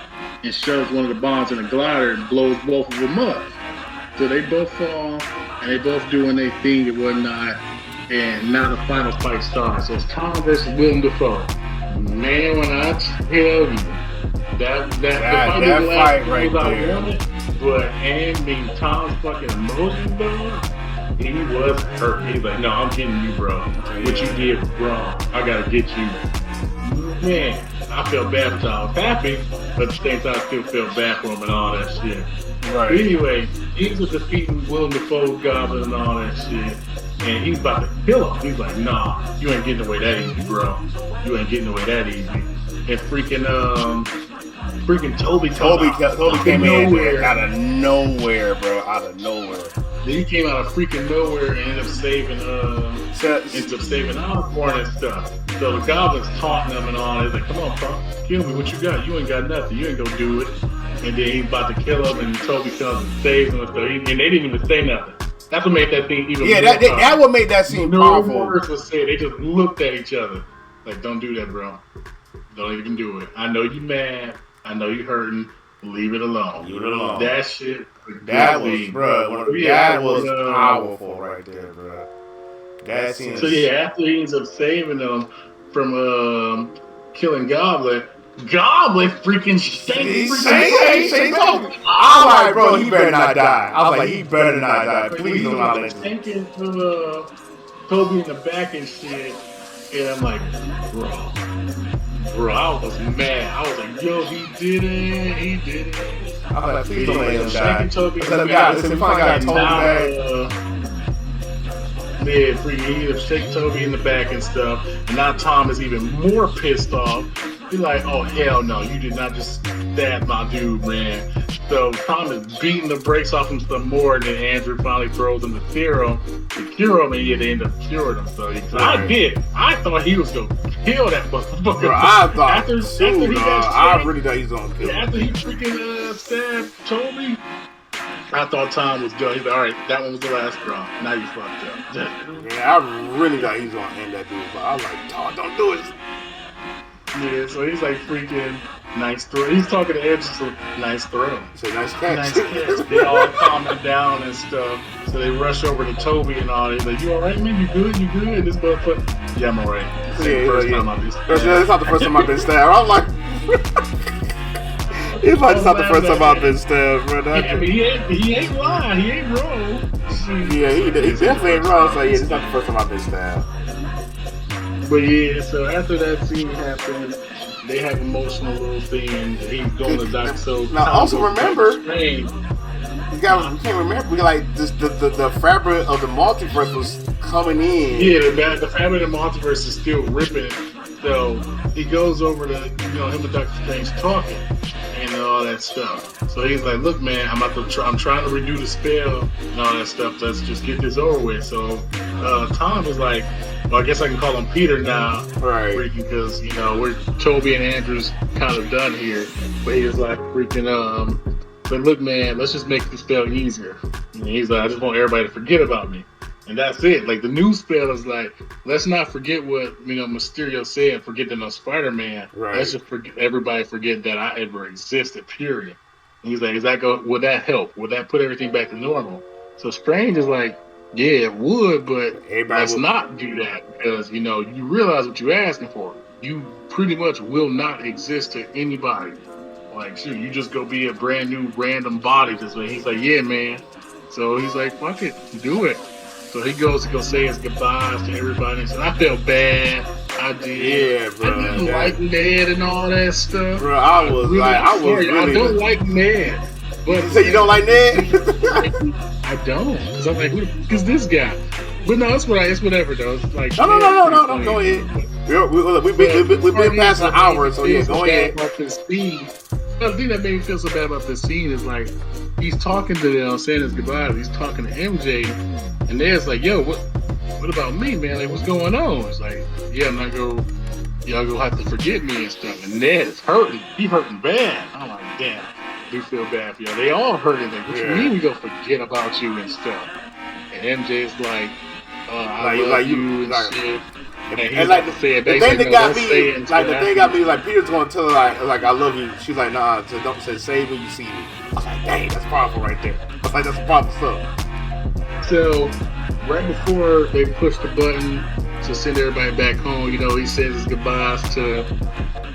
and shoves one of the bombs in the glider and blows both of them up. So they both fall, and they both doing their thing and whatnot, and now the final fight starts. So it's Tom versus Willem Dafoe. Man, when I tell you that the fight didn't last as long as I wanted, but Tom's fucking emotions though, he was hurt. He's like, no, I'm getting you, bro. What you did was wrong. I gotta get you. Man, I felt bad for Tom. I was happy, but at the same time, I still felt bad for him and all that shit. Right. But anyway, he's defeating Willem Dafoe's Goblin and all that shit. And he's about to kill him. He's like, nah, you ain't getting away that easy, bro. You ain't getting away that easy. And freaking Toby came in out of nowhere, bro. Out of nowhere. Then he came out of freaking nowhere and ended up saving Osborn and stuff. So the Goblin's taunting him and all. He's like, come on, bro, kill me. What you got? You ain't got nothing. You ain't gonna do it. And then he's about to kill him, and Toby comes and saves him and stuff. And they didn't even say nothing. That's what made that thing even more powerful. That would make that scene powerful. No words was said. They just looked at each other. Like, don't do that, bro. Don't even do it. I know you mad. I know you hurting. Leave it alone. Leave it alone. That shit. That was powerful right there, bro. That scene. So yeah, after he ends up saving them from killing Goblin freaking stinks. I'm like, bro, he better not die. I was like, he better not die. Please don't let him. Stinking Toby in the back and shit, and I'm like, bro, I was mad. I was like, yo, he did it. I was like, please don't let him die. Toby in the back. Yeah, he shake Toby in the back and stuff, and now Tom is even more pissed off. He's like, oh, hell no, you did not just stab my dude, man. So Tom is beating the brakes off him some more, and then Andrew finally throws him to cure him, and yeah, they end up curing him. So I thought he was going to kill that motherfucker. Bro, I thought I really thought he was going to kill him. After he freaking stabbed Toby, I thought Tom was done. He's like, all right, that one was the last straw. Now you fucked up. Yeah, I really thought he was going to end that dude, but I was like, Tom, don't do it. Yeah, so he's like freaking nice throw. He's talking to Edge, so nice throw. So nice catch. Nice catch. They all calming down and stuff. So they rush over to Toby and all. He's like, you alright, man? You good? And this motherfucker, yeah, I'm alright. That's not the first time I've been stabbed. I'm like, it's like, it's not the first time I've been stabbed, bro. I mean, he ain't lying. He ain't wrong. Yeah, he definitely ain't wrong. So yeah, it's not the first time I've been stabbed. But yeah, so after that scene happened, they have emotional little thing. He's going to Dr. So now also remember, you guys, we can't remember. We like this, the fabric of the multiverse was coming in. Yeah, the fabric of the multiverse is still ripping. So he goes over to him and Dr. Strange talking and all that stuff. So he's like, look, man, I'm trying to redo the spell and all that stuff. Let's just get this over with. So Tom was like, well, I guess I can call him Peter now, right? Because we're Toby and Andrew's kind of done here. But he was like, but look, man, let's just make the spell easier. And he's like, I just want everybody to forget about me, and that's it. Like the new spell is like, let's not forget what Mysterio said. Forget that no Spider-Man. Right. Let's just everybody forget that I ever existed. Period. And he's like, would that help? Would that put everything back to normal? So Strange is like, yeah, it would, but let's not do that because, you realize what you're asking for. You pretty much will not exist to anybody. Like, shoot, you just go be a brand new random body this way. He's like, yeah, man. So he's like, fuck it, do it. So he goes to go say his goodbyes to everybody. And I felt bad. I did. Yeah, bro. I didn't like Ned and all that stuff. Bro, I don't like Ned. But you say you don't like Ned? I don't, because I'm like, who's this guy? But no, it's whatever though. It's like, no, go ahead. We've been past an hour, so yeah, go ahead. The thing that made me feel so bad about this scene is like, he's talking to them, saying his goodbyes. He's talking to MJ, and Ned's like, yo, what about me, man? Like, what's going on? It's like, yeah, y'all gonna have to forget me and stuff. And Ned is hurting. He hurting bad. I'm like, damn. Do feel bad for y'all. They all hurting. Like, what you mean we gonna forget about you and stuff? And MJ's like, I love you and shit. And like the thing that got me, like the thing got me, like Peter's gonna tell her like I love you. She's like, nah, so don't say save when you see me. I was like, dang, that's powerful right there. I was like, that's powerful stuff. So right before they push the button to send everybody back home, he says his goodbyes to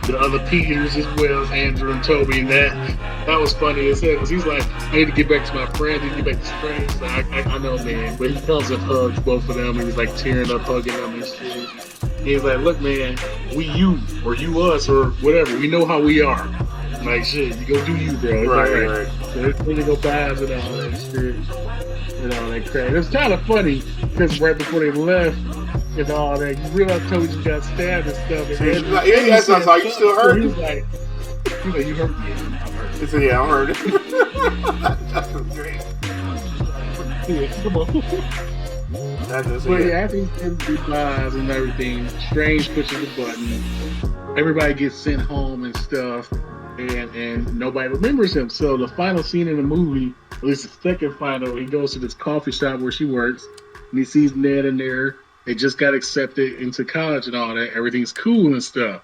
the other Peters as well as Andrew and Toby, and that was funny as hell because he's like, I need to get back to my friends, I need to get back to Strange. Like, I know, man, but he comes and hugs both of them. He was like tearing up, hugging them and shit. He's like, look, man, we you or you us or whatever. We know how we are. Like, shit, you go do you, bro. It's right. So there's political vibes and all that shit. And all that crap. It's kind of funny because right before they left and all that, you realize Toby just got stabbed and stuff. And she's like, yeah, so you still hurt? He's like, you hurt? Yeah, I'm hurt. He said, yeah, I'm hurt. That was great. Yeah, come on. But yeah, after he says goodbyes and everything, Strange pushes the button. Everybody gets sent home and stuff, and nobody remembers him. So the final scene in the movie, at least the second final, he goes to this coffee shop where she works, and he sees Ned in there. They just got accepted into college and all that. Everything's cool and stuff.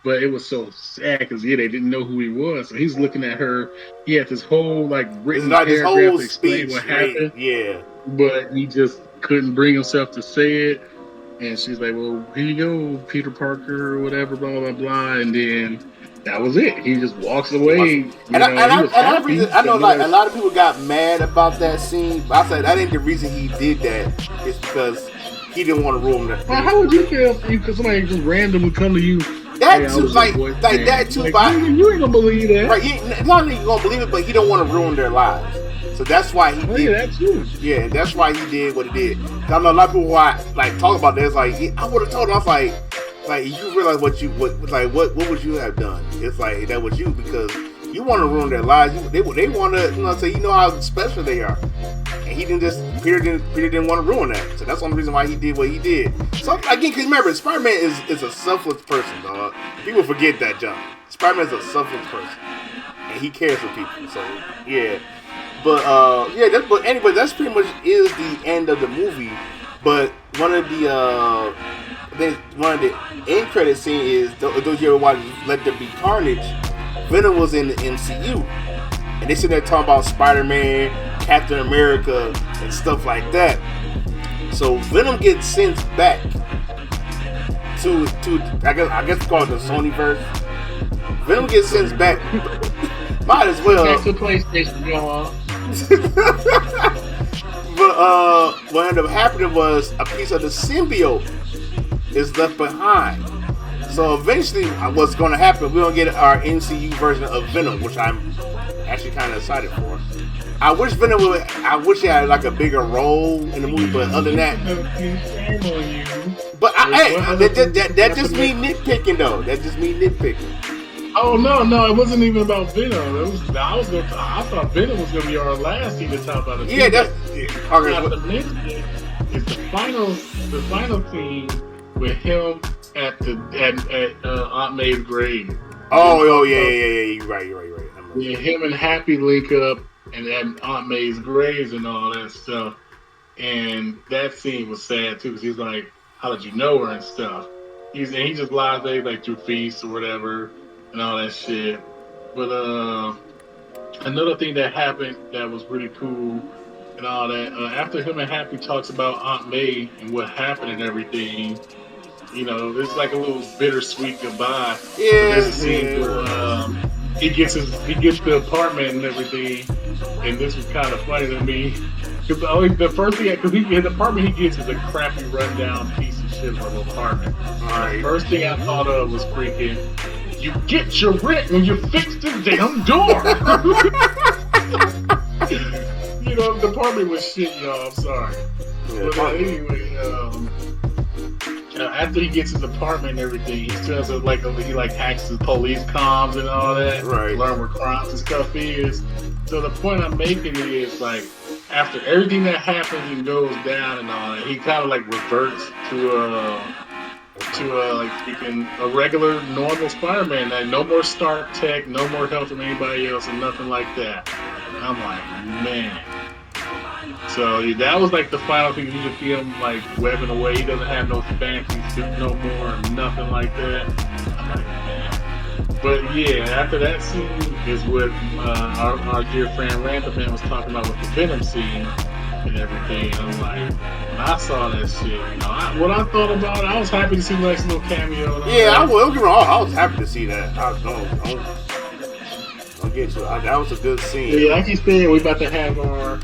But it was so sad because they didn't know who he was. So he's looking at her. He had this whole written paragraph to explain what happened. Yeah. But he just couldn't bring himself to say it. And she's like, well, here you go, Peter Parker or whatever, blah, blah, blah. And then that was it. He just walks away. I know like a lot of people got mad about that scene. But I said that ain't the reason he did that. It's because he didn't want to ruin that. Well, how would you feel if somebody just randomly come to you? That too, like that too. Like, you ain't gonna believe that, right? Not only you gonna believe it, but he don't want to ruin their lives. So that's why he did. Yeah, that's huge. Yeah, that's why he did what he did. I know a lot of people who talk about this. Like, I would have told him. I was like you realize what would you have done? It's like that was you because you want to ruin their lives. They want to say how special they are, and he didn't just Peter didn't want to ruin that. So that's the only reason why he did what he did. So again, because remember, Spider-Man is a selfless person, dog. People forget that, John. Spider-Man is a selfless person, and he cares for people. So yeah. But but anyway, that's pretty much is the end of the movie. But one of the end credit scene is those you ever watch Let There Be Carnage. Venom was in the MCU, and they sitting there talking about Spider-Man, Captain America, and stuff like that. So Venom gets sent back to I guess call it the Sonyverse. Venom gets sent back. Might as well. Back to PlayStation, go on. But what ended up happening was a piece of the symbiote is left behind. So eventually, what's going to happen? We're going to get our MCU version of Venom, which I'm actually kind of excited for. I wish he had like a bigger role in the movie, but other than that, but that just me nitpicking though. That just me nitpicking. Oh no! It wasn't even about Venom. I thought Venom was gonna be our last thing to talk about. Yeah, that's okay. Not to mention is the final scene with him at Aunt May's grave. Oh yeah. You're right. Yeah, him and Happy link up and at Aunt May's graves and all that stuff. And that scene was sad too, because he's like, "How did you know her?" and stuff. He just lies there like through feasts or whatever. And all that shit. But another thing that happened that was really cool and all that, after him and Happy talks about Aunt May and what happened and everything, it's like a little bittersweet goodbye. Yeah. There's a scene where he gets the apartment and everything, and this was kind of funny to me. Because the first thing, because his apartment he gets is a crappy rundown piece of shit of an apartment. Right. The first thing I thought of was freaking, you get your rent when you fix the damn door. The apartment was shit, y'all. I'm sorry. Yeah, but anyway, after he gets his apartment and everything, he still has he hacks the police comms and all that. Right. Learn where crimes and stuff is. So the point I'm making is after everything that happens and goes down and all that, he kind of reverts to speaking a regular, normal Spider-Man. Like, no more Stark Tech, no more help from anybody else, and nothing like that. And I'm like, man, So that was like the final thing. You just see him like webbing away. He doesn't have no fancy suit no more, nothing like that. I'm like, man. But yeah, after that scene is what our dear friend Random Man was talking about with the Venom scene and everything. And I'm like, when I saw that shit, what I thought about it, I was happy to see like some little cameo. Yeah, I was happy to see that. Don't get you. That was a good scene. Yeah, like you said, we about to have our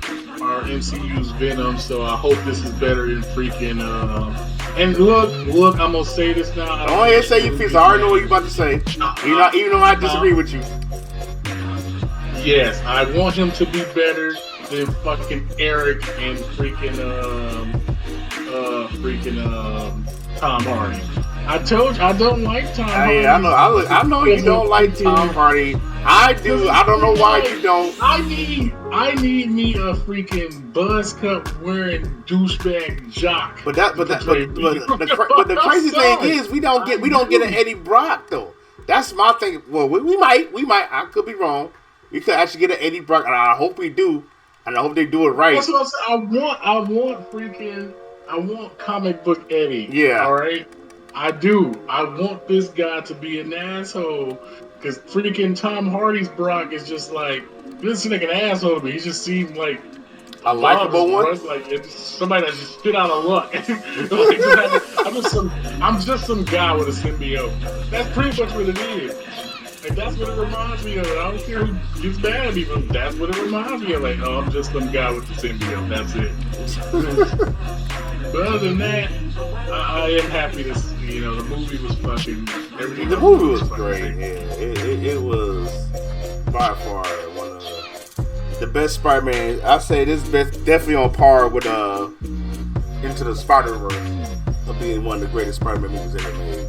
MCU's Venom, so I hope this is better than freaking. And look, I'm gonna say this now. I don't want to say your piece. I already know what you're about to say. Even though I disagree with you. Yes, I want him to be better than fucking Eric and freaking Tom Hardy. I told you I don't like Tom Hardy. Yeah, I know you don't like Tom Hardy. I do. I don't know why you don't. I need me a freaking buzz cut wearing douchebag jock. But the crazy thing is we don't get an Eddie Brock though. That's my thing. Well, we might. I could be wrong. We could actually get an Eddie Brock, and I hope we do. And I hope they do it right. That's what I'm saying. I want comic book Eddie. Yeah. All right. I do. I want this guy to be an asshole. Because freaking Tom Hardy's Brock is just like, this is like an asshole to me. He just seems like a likable one. Like it's somebody that just spit out of luck. I'm just some guy with a symbiote. That's pretty much what it is. Like that's what it reminds me of. I don't care who gets mad at me, but that's what it reminds me of. Like, oh, I'm just some guy with the symbiote. That's it. But other than that, I am happy to see, the movie was fucking everything. The movie was great. Yeah, it was by far one of the best Spider-Man. I say this is definitely on par with Into the Spider-Verse of being one of the greatest Spider-Man movies ever made.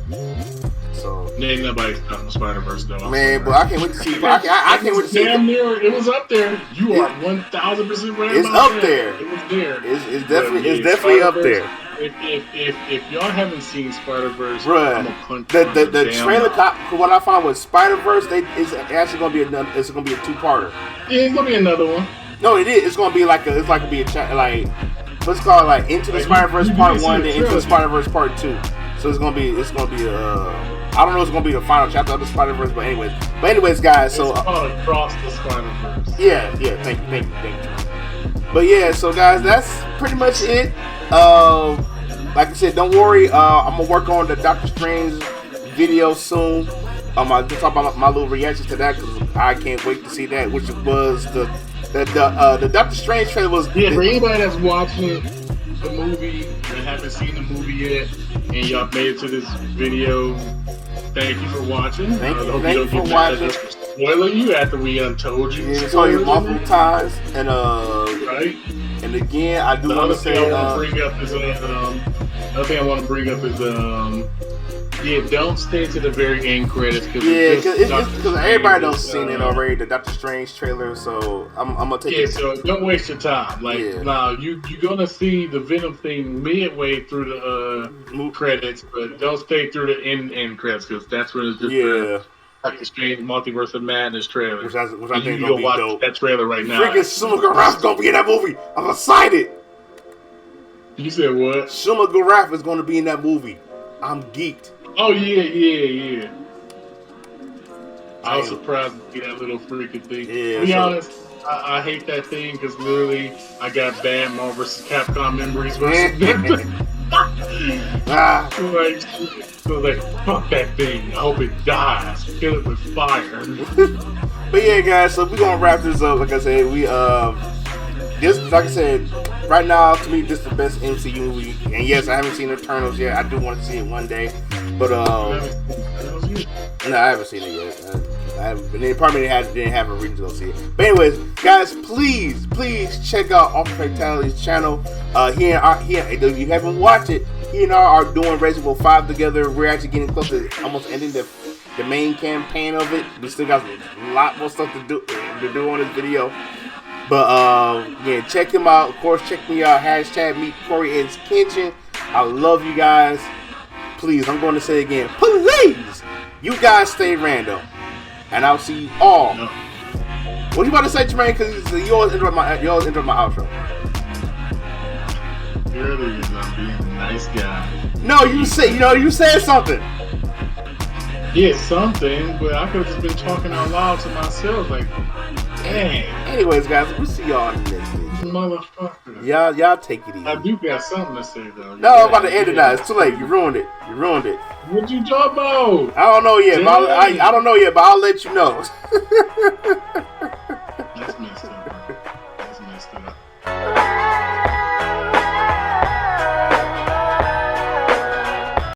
So ain't nobody's talking Spider-Verse though. Man, but I can't wait to see. I can't wait to see. Damn near, it was up there. You are 1,000% right. It's up there. It was there. It's definitely up there. If y'all haven't seen Spider-Verse, right? The trailer. What I found with Spider-Verse, it's actually gonna be a 2-parter. Yeah, it's gonna be another one. No, it is. It's gonna be like what's called like Into the Spider-Verse Part 1, then Into the Spider-Verse Part 2. So it's gonna be I don't know if it's gonna be the final chapter of the Spider-Verse, but anyways, guys. So Across the Spider-Verse. Yeah. Thank you. But yeah, so guys, that's pretty much it. Like I said, don't worry. I'm gonna work on the Doctor Strange video soon. I'm gonna talk about my little reaction to that because I can't wait to see that. Which was the Doctor Strange trailer was. Yeah, for anybody that's watching the movie and haven't seen the movie yet, and y'all made it to this video, thank you for watching. Thank you for watching. Spoiling you after we told you. Yeah, told you multiple times, and right. And again, I do want to say. Another thing I want to bring up is don't stay to the very end credits because everybody don't seen it already. The Doctor Strange trailer, so I'm gonna take. Yeah, so don't waste your time. Now you're gonna see the Venom thing midway through the credits, but don't stay through the end credits because that's where it's just Doctor Strange Multiverse of Madness trailer. Which I think is gonna be watch dope. That trailer right now. Freaking Shuma Gorath's gonna be in that movie. I'm excited. You said what? Shuma Gorath is gonna be in that movie. I'm geeked. Oh yeah. I was surprised to see that little freaking thing. Yeah, to be honest, I hate that thing because literally I got bad Marvel vs. Capcom memories versus So like, fuck that thing. I hope it dies. Kill it with fire. But yeah, guys, so we're gonna wrap this up. Like I said, right now to me this is the best MCU movie. And yes, I haven't seen Eternals yet. I do want to see it one day. But no, I haven't seen it yet. I haven't. They probably didn't have a reason to go see it. But anyways, guys, please check out Officer Fatality's channel. Here, if you haven't watched it, he and I are doing Resident Evil 5 together. We're actually getting close to almost ending the main campaign of it. We still got a lot more stuff to do on this video. But yeah, check him out. Of course, check me out. # meet Corey Ed's Kitchen. I love you guys. Please, I'm going to say it again. Please, you guys stay random, and I'll see you all. What you about to say, Jermaine? Because you always interrupt my outro. Here it is. I'm being a nice guy. No, you said something. Yeah, something, but I could have just been talking out loud to myself, like, dang. Anyways, guys, we'll see y'all in the next video. Motherfucker. Y'all take it easy. I do got something to say, though. No, I'm about to end it now. It's too late. You ruined it. What you talking about? I don't know yet, but I don't know yet, but I'll let you know.